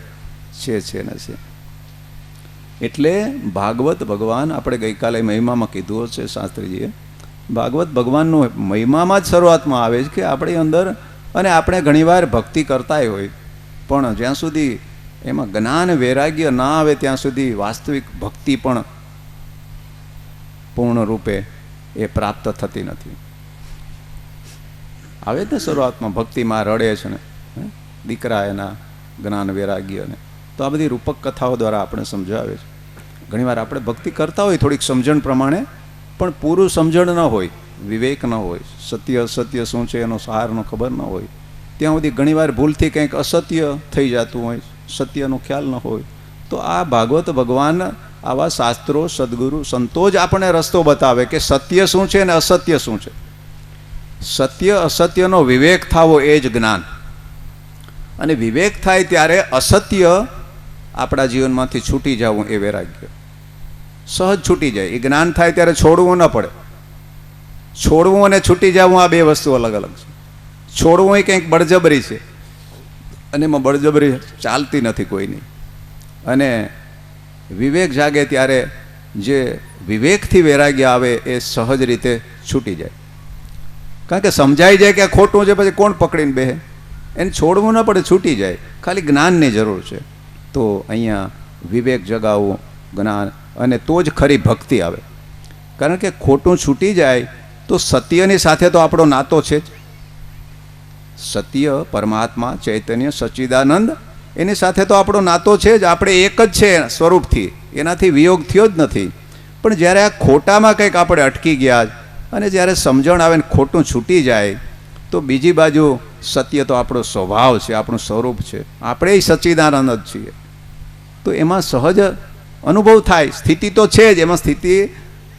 Speaker 3: છે ને છે. એટલે ભાગવત ભગવાન, આપણે ગઈકાલે મહિમામાં કીધું છે શાસ્ત્રીજીએ, ભાગવત ભગવાનનું મહિમામાં જ શરૂઆતમાં આવે છે કે આપણી અંદર, અને આપણે ઘણીવાર ભક્તિ કરતાય હોય પણ જ્યાં સુધી એમાં જ્ઞાન વૈરાગ્ય ના આવે ત્યાં સુધી વાસ્તવિક ભક્તિ પણ પૂર્ણ રૂપે એ પ્રાપ્ત થતી નથી. આવે ને શરૂઆતમાં ભક્તિમાં રડે છે ને દીકરા એના જ્ઞાન વૈરાગ્યને, તો આ બધી રૂપક કથાઓ દ્વારા આપણે સમજાવે છે. ઘણીવાર આપણે ભક્તિ કરતા હોય થોડીક સમજણ પ્રમાણે, પણ પૂરું સમજણ ન હોય, વિવેક ન હોય, સત્ય અસત્ય શું છે એનો સારનો ખબર ન હોય, ત્યાં સુધી ઘણીવાર ભૂલથી કંઈક અસત્ય થઈ જતું હોય, સત્યનો ખ્યાલ ન હોય. તો આ ભાગવત ભગવાન આવા શાસ્ત્રો, સદગુરુ, સંતો જ આપણને રસ્તો બતાવે કે સત્ય શું છે અને અસત્ય શું છે. સત્ય અસત્યનો વિવેક થવો એ જ જ્ઞાન. અને વિવેક થાય ત્યારે અસત્ય આપણા જીવનમાંથી છૂટી જવું એ વૈરાગ્ય. સહજ છૂટી જાય. એ જ્ઞાન થાય ત્યારે છોડવું ન પડે. છોડવું અને છૂટી જવું આ બે વસ્તુ અલગ અલગ છે. છોડવું એ કંઈક બળજબરી છે, અને એમાં બળજબરી ચાલતી નથી કોઈની. અને વિવેક જાગે ત્યારે જે વિવેકથી વૈરાગ્ય આવે એ સહજ રીતે છૂટી જાય. કારણ કે સમજાઈ જાય કે આ ખોટું છે, પછી કોણ પકડીને બેહે? એને છોડવું ન પડે, છૂટી જાય. ખાલી જ્ઞાનની જરૂર છે. તો અહીંયા વિવેક જગાવવું, જ્ઞાન, અને તો જ ખરી ભક્તિ આવે. કારણ કે ખોટું છૂટી જાય તો સત્યની સાથે તો આપણો નાતો છે જ. સત્ય, પરમાત્મા, ચૈતન્ય, સચ્ચિદાનંદ, એની સાથે તો આપણો નાતો છે જ. આપણે એક જ છે સ્વરૂપથી, એનાથી વિયોગ થયો જ નથી. પણ જ્યારે આ ખોટામાં કંઈક આપણે અટકી ગયા અને જ્યારે સમજણ આવે ને ખોટું છૂટી જાય, તો બીજી બાજુ સત્ય તો આપણો સ્વભાવ છે, આપણું સ્વરૂપ છે, આપણે સચ્ચિદાનંદ જ છીએ. તો એમાં સહજ અનુભવ થાય. સ્થિતિ તો છે જ, એમાં સ્થિતિ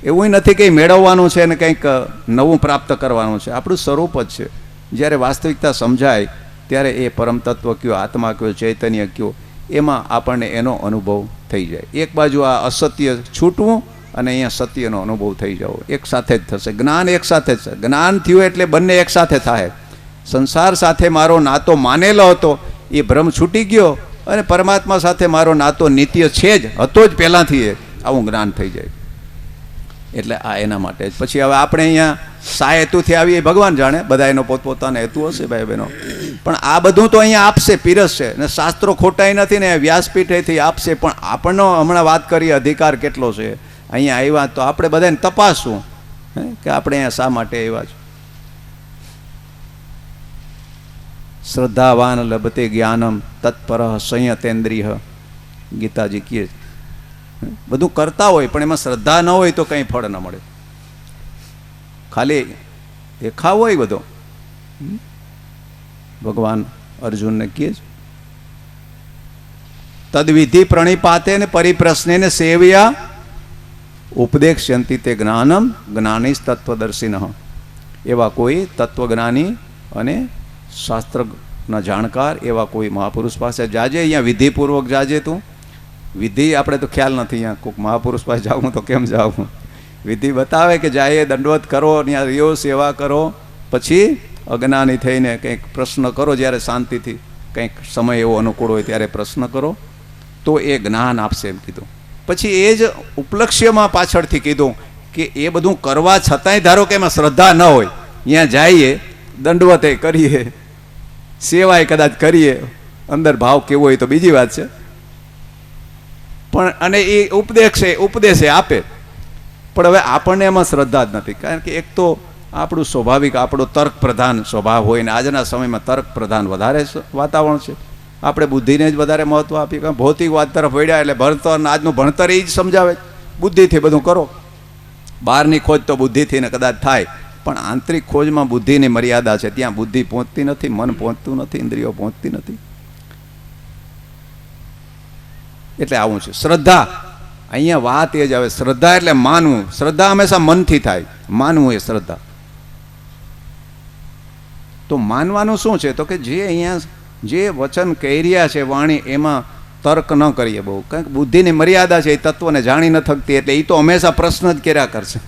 Speaker 3: એવું નથી કંઈ મેળવવાનું છે અને કંઈક નવું પ્રાપ્ત કરવાનું છે. આપણું સ્વરૂપ જ છે. જ્યારે વાસ્તવિકતા સમજાય ત્યારે એ પરમ તત્વ કયો, આત્મા કયો, ચૈતન્ય કયો, એમાં આપણને એનો અનુભવ થઈ જાય. એક બાજુ આ અસત્ય છૂટવું અને અહીંયા સત્યનો અનુભવ થઈ જવો, એક સાથે જ થશે. જ્ઞાન એક સાથે જ છે. જ્ઞાન થયું એટલે બંને એક સાથે થાય. સંસાર સાથે મારો નાતો માનેલો હતો એ ભ્રમ છૂટી ગયો, અને પરમાત્મા સાથે મારો નાતો નિત્ય છે જ, હતો જ પહેલાંથી. આવું જ્ઞાન થઈ જાય. એટલે આ એના માટે જ. પછી હવે આપણે અહીંયા શા હેતુથી આવીએ ભગવાન જાણે, બધા એનો પોતપોતાનો હેતુ હશે ભાઈ બહેનો. પણ આ બધું તો અહીંયા આપશે, પીરસશે. ને શાસ્ત્રો ખોટાઈ નથી ને વ્યાસપીઠેથી આપશે. પણ આપણનો હમણાં વાત કરીએ અધિકાર કેટલો છે. અહીંયા આવ્યા તો આપણે બધાને તપાસવું કે આપણે અહીંયા શા માટે આવ્યા છે. શ્રદ્ધાવાન લભતે જ્ઞાનમ તત્પર સંયતેન્દ્રિય, ગીતાજી કહે. બધું કરતા હોય પણ એમાં શ્રદ્ધા ન હોય તો કંઈ ફળ ન મળે. ખાલી દેખાવ હોય બધો. ભગવાન અર્જુનને કહે છે, તદવિધિ પ્રણિપાતે ને પરિપ્રશ્ને ને સેવ્યા ઉપદેક્ષ્યંતિ તે જ્ઞાનમ જ્ઞાનીશ તત્વદર્શિન. એવા કોઈ તત્વજ્ઞાની અને શાસ્ત્રના જાણકાર એવા કોઈ મહાપુરુષ પાસે જાજે. અહીંયા વિધિપૂર્વક જાજે. તું વિધિ આપણે તો ખ્યાલ નથી. અહીંયા કોઈક મહાપુરુષ પાસે જાઉં તો કેમ જાઉં? વિધિ બતાવે કે જાય, દંડવત કરો, ત્યાં રહ્યો, સેવા કરો, પછી અજ્ઞાની થઈને કંઈક પ્રશ્ન કરો. જ્યારે શાંતિથી કંઈક સમય એવો અનુકૂળ હોય ત્યારે પ્રશ્ન કરો, તો એ જ્ઞાન આપશે એમ કીધું. પછી એ જ ઉપલક્ષ્યમાં પાછળથી કીધું કે એ બધું કરવા છતાંય ધારો કે એમાં શ્રદ્ધા ન હોય, ત્યાં જઈએ, દંડવતે કરીએ, સેવાય કદાચ કરીએ, અંદર ભાવ કેવો હોય તો બીજી વાત છે. પણ અને એ ઉપદેશે આપે, પણ હવે આપણને એમાં શ્રદ્ધા જ નથી. કારણ કે એક તો આપણું સ્વાભાવિક આપણો તર્ક પ્રધાન સ્વભાવ હોય ને આજના સમયમાં તર્ક પ્રધાન વધારે વાતાવરણ છે. આપણે બુદ્ધિને જ વધારે મહત્વ આપીએ. કારણ ભૌતિક વાત તરફ વળ્યા એટલે ભણતર, આજનું ભણતર એ જ સમજાવે બુદ્ધિથી બધું કરો. બહારની ખોજ તો બુદ્ધિથી ને કદાચ થાય, પણ આંતરિક ખોજમાં બુદ્ધિની મર્યાદા છે. ત્યાં બુદ્ધિ પહોંચતી નથી, મન પહોંચતું નથી, ઇન્દ્રિયો પહોંચતી નથી. એટલે આવું છે. શ્રદ્ધા, અહીંયા વાત એ જ આવે. શ્રદ્ધા એટલે માનવું. શ્રદ્ધા હંમેશા મનથી થાય. માનવું એ શ્રદ્ધા. તો માનવાનું શું છે? તો કે જે અહીંયા જે વચન કહી રહ્યા છે વાણી, એમાં તર્ક ન કરીએ બહુ, કારણ કે બુદ્ધિની મર્યાદા છે, એ તત્વને જાણી ન થકતી, એટલે એ તો હંમેશા પ્રશ્ન જ કર્યા કરશે.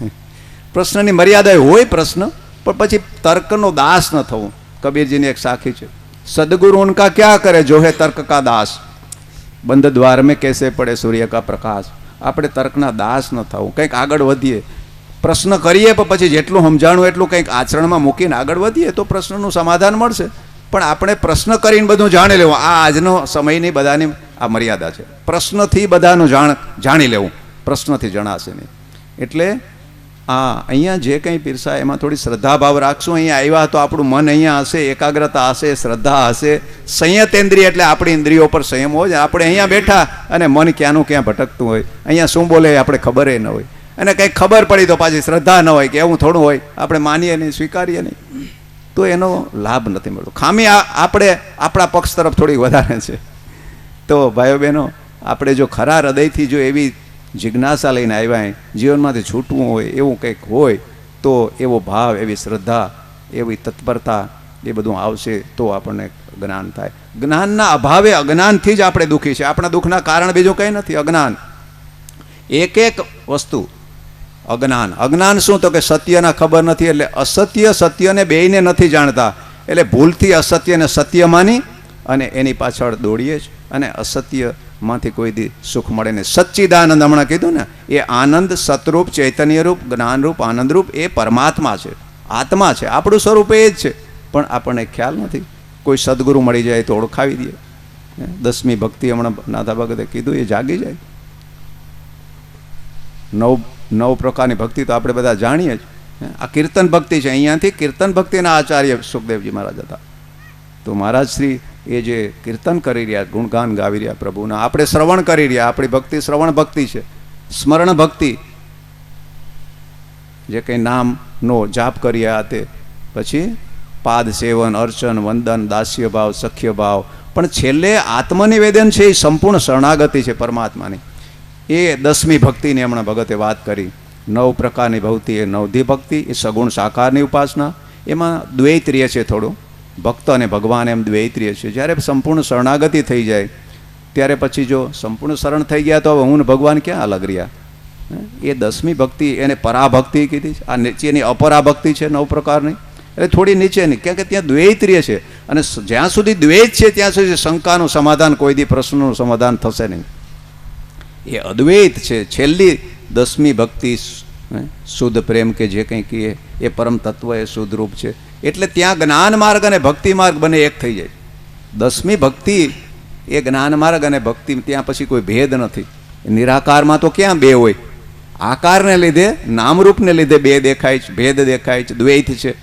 Speaker 3: પ્રશ્નની મર્યાદા હોય પ્રશ્ન, પણ પછી તર્કનો દાસ ન થવું. કબીરજીની એક સાખી છે, સદગુરુ ઉનકા ક્યાં કરે જો હે તર્ક કા દાસ, બંધ દ્વાર મેં કેસે પડે સૂર્ય કા પ્રકાશ. આપણે તર્કના દાસ ન થવું, કંઈક આગળ વધીએ, પ્રશ્ન કરીએ પણ પછી જેટલું સમજાણું એટલું કંઈક આચરણમાં મૂકીને આગળ વધીએ તો પ્રશ્નનું સમાધાન મળશે. પણ આપણે પ્રશ્ન કરીને બધું જાણી લેવું, આ આજનો સમયની બધાની આ મર્યાદા છે. પ્રશ્નથી બધાનું જાણી લેવું, પ્રશ્નથી જણાશે નહીં. એટલે અહીંયા જે કંઈ પીરસાય એમાં થોડી શ્રદ્ધાભાવ રાખશું. અહીંયા આવ્યા તો આપણું મન અહીંયા હશે, એકાગ્રતા હશે, શ્રદ્ધા હશે, સંયતેન્દ્રિય એટલે આપણી ઇન્દ્રિયો પર સંયમ હોય. આપણે અહીંયા બેઠા અને મન ક્યાંનું ક્યાં ભટકતું હોય, અહીંયા શું બોલે આપણે ખબર ન હોય, અને કંઈક ખબર પડી તો પાછી શ્રદ્ધા ન હોય કે એવું થોડું હોય, આપણે માનીએ નહીં, સ્વીકારીએ નહીં, તો એનો લાભ નથી મળતો. ખામી આપણે આપણા પક્ષ તરફ થોડી વધારે છે. તો ભાઈઓ બહેનો, આપણે જો ખરા હૃદયથી જો એવી જિજ્ઞાસા લઈને આવ્યા, જીવનમાંથી છૂટવું હોય એવું કંઈક હોય, તો એવો ભાવ, એવી શ્રદ્ધા, એવી તત્પરતા, એ બધું આવશે તો આપણને જ્ઞાન થાય. જ્ઞાનના અભાવે, અજ્ઞાનથી જ આપણે દુઃખી છે. આપણા દુઃખના કારણ બીજું કંઈ નથી, અજ્ઞાન. એક એક વસ્તુ અજ્ઞાન. અજ્ઞાન શું? તો કે સત્યના ખબર નથી, એટલે અસત્ય સત્યને બેયને નથી જાણતા, એટલે ભૂલથી અસત્યને સત્ય માની અને એની પાછળ દોડીએ જ, અને અસત્યમાંથી કોઈ દી સુખ મળે નહીં. સચ્ચિદાનંદ હમણાં કીધું ને, એ આનંદ સતરૂપ, ચૈતન્યરૂપ, જ્ઞાનરૂપ, આનંદરૂપ એ પરમાત્મા છે, આત્મા છે. આપણું સ્વરૂપ એ જ છે, પણ આપણને ખ્યાલ નથી. કોઈ સદગુરુ મળી જાય તો ઓળખાવી દે. 10મી ભક્તિ હમણાં નાથા ભગતે કીધું, એ જાગી જાય. 9 પ્રકારની ભક્તિ તો આપણે બધા જાણીએ જ. આ કીર્તન ભક્તિ છે. અહીંયાથી કીર્તન ભક્તિના આચાર્ય સુખદેવજી મહારાજ હતા. તો મહારાજ શ્રી એ જે કીર્તન કરી રહ્યા, ગુણગાન ગાવી રહ્યા પ્રભુના, આપણે શ્રવણ કરી રહ્યા. આપણી ભક્તિ શ્રવણ ભક્તિ છે, સ્મરણ ભક્તિ. જે કંઈ નામનો જાપ કર્યા તે પછી પાદ સેવન, અર્ચન, વંદન, દાસ્ય ભાવ, સખ્ય ભાવ, પણ છેલ્લે આત્મનિવેદન છે એ સંપૂર્ણ શરણાગતિ છે પરમાત્માની. એ 10મી ભક્તિની હમણાં ભગતે વાત કરી. 9 પ્રકારની ભક્તિ એ 9ધી ભક્તિ, એ સગુણ સાકારની ઉપાસના. એમાં દ્વૈત્રીય છે થોડું, ભક્ત અને ભગવાન એમ દ્વૈત્રીય છે. જ્યારે સંપૂર્ણ શરણાગતિ થઈ જાય ત્યારે પછી જો સંપૂર્ણ શરણ થઈ ગયા તો હવે હું ને ભગવાન ક્યાં અલગ રહ્યા. એ 10મી ભક્તિ એને પરાભક્તિ કીધી છે. આ નીચેની અપરાભક્તિ છે 9 પ્રકારની, એટલે થોડી નીચેની, કેમ કે ત્યાં દ્વૈત્રીય છે. અને જ્યાં સુધી દ્વૈત છે ત્યાં સુધી શંકાનું સમાધાન, કોઈ દી પ્રશ્નનું સમાધાન થશે નહીં. એ અદ્વૈત છે. છેલ્લી 10મી ભક્તિ શુદ્ધ પ્રેમ કે જે કંઈ કહીએ એ પરમ તત્વ, એ શુદ્ધ રૂપ છે. એટલે ત્યાં જ્ઞાન માર્ગ અને ભક્તિ માર્ગ બંને એક થઈ જાય. 10મી ભક્તિ એ જ્ઞાન માર્ગ અને ભક્તિ, ત્યાં પછી કોઈ ભેદ નથી. નિરાકારમાં તો ક્યાં બે હોય? આકારને લીધે, નામરૂપને લીધે બે દેખાય છે, ભેદ દેખાય છે, દ્વૈત છે.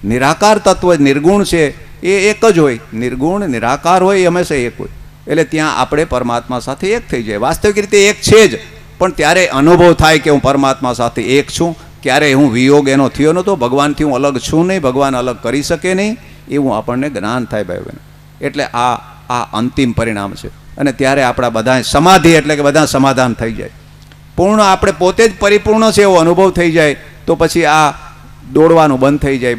Speaker 3: નિરાકાર તત્વ નિર્ગુણ છે એ એક જ હોય. નિર્ગુણ નિરાકાર હોય એ હંમેશા એક હોય. એટલે ત્યાં આપણે પરમાત્મા સાથે એક થઈ જાય. વાસ્તવિક રીતે એક છે જ, પણ ત્યારે અનુભવ થાય કે હું પરમાત્મા સાથે એક છું. ક્યારેય હું વિયોગ એનો થયો નહોતો, ભગવાનથી હું અલગ છું નહીં, ભગવાન અલગ કરી શકે નહીં, એવું આપણને જ્ઞાન થાય ભાઈ બહેન. એટલે આ અંતિમ પરિણામ છે. અને ત્યારે આપણા બધા સમાધિ એટલે કે બધા સમાધાન થઈ જાય. પૂર્ણ આપણે પોતે જ પરિપૂર્ણ છે એવો અનુભવ થઈ જાય તો પછી આ દોડવાનું બંધ થઈ જાય.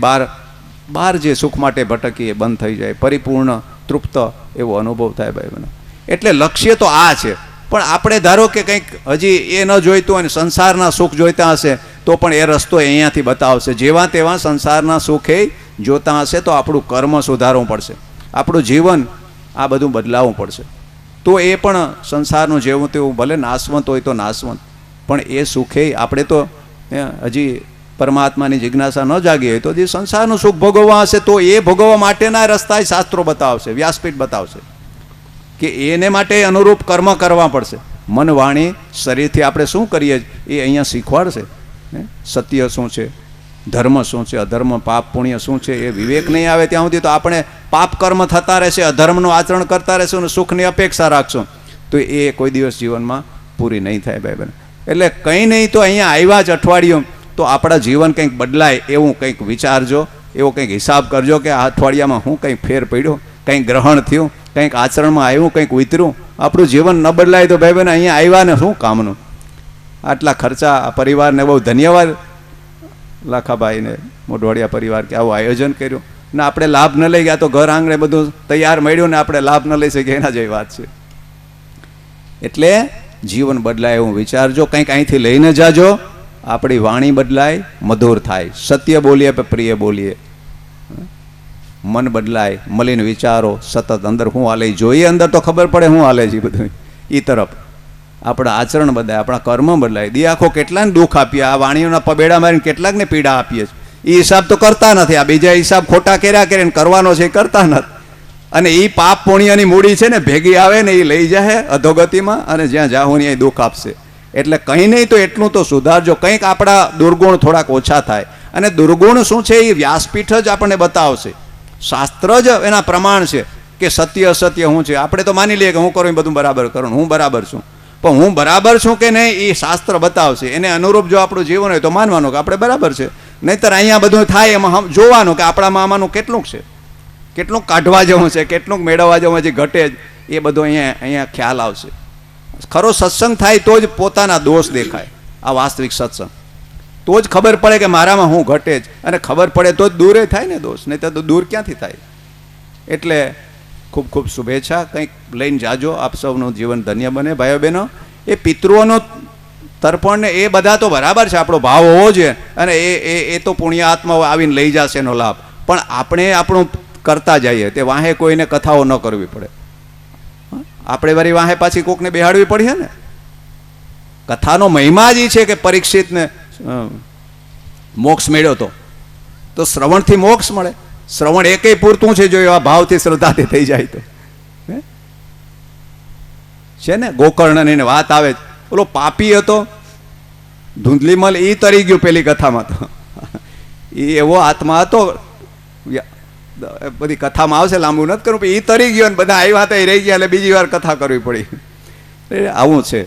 Speaker 3: બહાર જે સુખ માટે ભટકીએ બંધ થઈ જાય. પરિપૂર્ણ તૃપ્ત એવો અનુભવ થાય ભાઈ બહેન. એટલે લક્ષ્ય તો આ છે. પણ આપણે ધારો કે કંઈક હજી એ ન જોઈતું હોય, સંસારના સુખ જોઈતા હશે તો પણ એ રસ્તો અહીંયાથી બતાવશે. જેવા તેવા સંસારના સુખ એ જોતા હશે તો આપણું કર્મ સુધારવું પડશે, આપણું જીવન આ બધું બદલાવવું પડશે. તો એ પણ સંસારનું જેવું તેવું ભલે નાશવંત હોય તો નાશવંત, પણ એ સુખે આપણે તો હજી પરમાત્માની જિજ્ઞાસા ન જાગી હોય તો જે સંસારનું સુખ ભોગવવા હશે તો એ ભોગવવા માટેના રસ્તા શાસ્ત્રો બતાવશે, વ્યાસપીઠ બતાવશે કે એને માટે અનુરૂપ કર્મ કરવા પડશે. મન, વાણી, શરીરથી આપણે શું કરીએ એ અહીંયા શીખવાડશે. સત્ય શું છે, ધર્મ શું છે, અધર્મ, પાપ પુણ્ય શું છે, એ વિવેક નહીં આવે ત્યાં સુધી તો આપણે પાપ કર્મ થતા રહેશે, અધર્મનું આચરણ કરતા રહેશું અને સુખની અપેક્ષા રાખશું તો એ કોઈ દિવસ જીવનમાં પૂરી નહીં થાય ભાઈ બહેન. એટલે કંઈ નહીં તો અહીંયા આવ્યા જ અઠવાડિયું તો આપણા જીવન કંઈક બદલાય એવું કંઈક વિચારજો, એવો કંઈક હિસાબ કરજો કે આ અઠવાડિયામાં હું કંઈક ફેર પડ્યો, કંઈક ગ્રહણ થયું, કંઈક આચરણમાં આવ્યું, કંઈક ઉતર્યું. આપણું જીવન ન બદલાય તો ભાઈ બહેન અહીંયા આવ્યા ને શું કામનું? આટલા ખર્ચા પરિવારને બહુ ધન્યવાદ લાખાભાઈને, મોઢવાડિયા પરિવાર કે આવું આયોજન કર્યું. ને આપણે લાભ ન લઈ ગયા તો ઘર આંગણે બધું તૈયાર મળ્યું ને આપણે લાભ ન લઈ શકીએ એના જેવી વાત છે. એટલે જીવન બદલાય એવું વિચારજો, કંઈક અહીંથી લઈને જાજો, આપણી વાણી બદલાય, મધુર થાય, સત્ય બોલીએ કે પ્રિય બોલીએ, મન બદલાય, મળીને વિચારો, સતત અંદર શું હાલે જોઈએ, અંદર તો ખબર પડે શું હાલે છે બધું એ તરફ. આપણા આચરણ બદલાય, આપણા કર્મ બદલાય. દી આખો કેટલાને દુઃખ આપીએ, આ વાણીઓના પબેડા મારીને કેટલાકને પીડા આપીએ છીએ. એ હિસાબ તો કરતા નથી, આ બીજા હિસાબ ખોટા કર્યા કરીને કરવાનો છે એ કરતા નથી. અને એ પાપ પુણ્યની મૂડી છે ને ભેગી આવે ને એ લઈ જાય અધોગતિમાં, અને જ્યાં જાહું ત્યાં દુઃખ આપશે. એટલે કંઈ નહીં તો એટલું તો સુધારજો, કંઈક આપણા દુર્ગુણ થોડાક ઓછા થાય. અને દુર્ગુણ શું છે એ વ્યાસપીઠ જ આપણને બતાવશે, શાસ્ત્ર જ એના પ્રમાણ છે કે સત્ય અસત્ય શું છે. આપણે તો માની લઈએ કે હું કરું એ બધું બરાબર કરું, હું બરાબર છું, પણ હું બરાબર છું કે નહીં એ શાસ્ત્ર બતાવશે. એને અનુરૂપ જો આપણું જીવન હોય તો માનવાનું કે આપણે બરાબર છે, નહીંતર અહીંયા બધું થાય એમાં જોવાનું કે આપણામાં આમાંનું કેટલુંક છે, કેટલુંક કાઢવા જવું છે, કેટલુંક મેળવવા જવું છે, ઘટે જ એ બધું અહીંયા ખ્યાલ આવશે. ખરો સત્સંગ થાય તો જ પોતાના દોષ દેખાય, આ વાસ્તવિક સત્સંગ, તો જ ખબર પડે કે મારામાં હું ઘટે જ, અને ખબર પડે તો જ દૂરે થાય ને દોષ, નહીં તો દૂર ક્યાંથી થાય. એટલે ખૂબ ખૂબ શુભેચ્છા, કંઈક લઈને જાજો, આપ સૌનું જીવન ધન્ય બને. ભાઈઓ બહેનો, એ પિતૃઓનું તર્પણ ને એ બધા તો બરાબર છે, આપણો ભાવ હોવો જોઈએ, અને એ તો પુણ્ય આત્માઓ આવીને લઈ જશે એનો લાભ, પણ આપણે આપણું કરતા જઈએ, તે વાહે કોઈને કથાઓ ન કરવી પડે. આપણે વળી વાહે પાછી કોકને બેહાડવી પડીએ ને. કથાનો મહિમા જ છે કે પરીક્ષિતને મોક્ષ મળ્યો તો શ્રવણથી મોક્ષ મળે. શ્રવણ એકેય પૂરતું છે જો એવા ભાવથી શ્રદ્ધાથી થઈ જાય તો. છે ને ગોકર્ણની વાત આવે, ઓલો પાપી હતો ધૂંધલીમલ, એ તરી ગયું પેલી કથામાં, તો એ એવો આત્મા હતો, બધી કથામાં આવશે, લાંબુ નથી કરવું, પણ એ તરી ગયો ને બધા આવ્યા હતા એ રહી ગયા, એટલે બીજી વાર કથા કરવી પડી. આવું છે.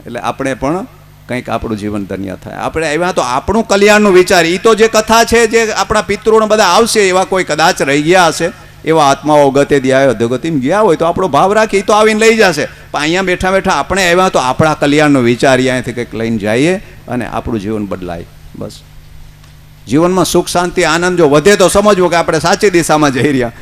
Speaker 3: એટલે આપણે પણ કંઈક આપણું જીવન ધન્ય થાય. આપણે આવ્યા તો આપણું કલ્યાણનું વિચાર, એ તો જે કથા છે જે આપણા પિતૃઓને બધા આવશે, એવા કોઈ કદાચ રહી ગયા હશે, એવા આત્માઓ ગતે દિયા અધોગતિમાં ગયા હોય તો આપણો ભાવ રાખી તો આવીને લઈ જશે. પણ અહીંયા બેઠા બેઠા આપણે આવ્યા તો આપણા કલ્યાણનો વિચાર અહીંયાથી કંઈક લઈને જઈએ અને આપણું જીવન બદલાય. બસ જીવનમાં સુખ શાંતિ આનંદ જો વધે તો સમજવું કે આપણે સાચી દિશામાં જઈ રહ્યા,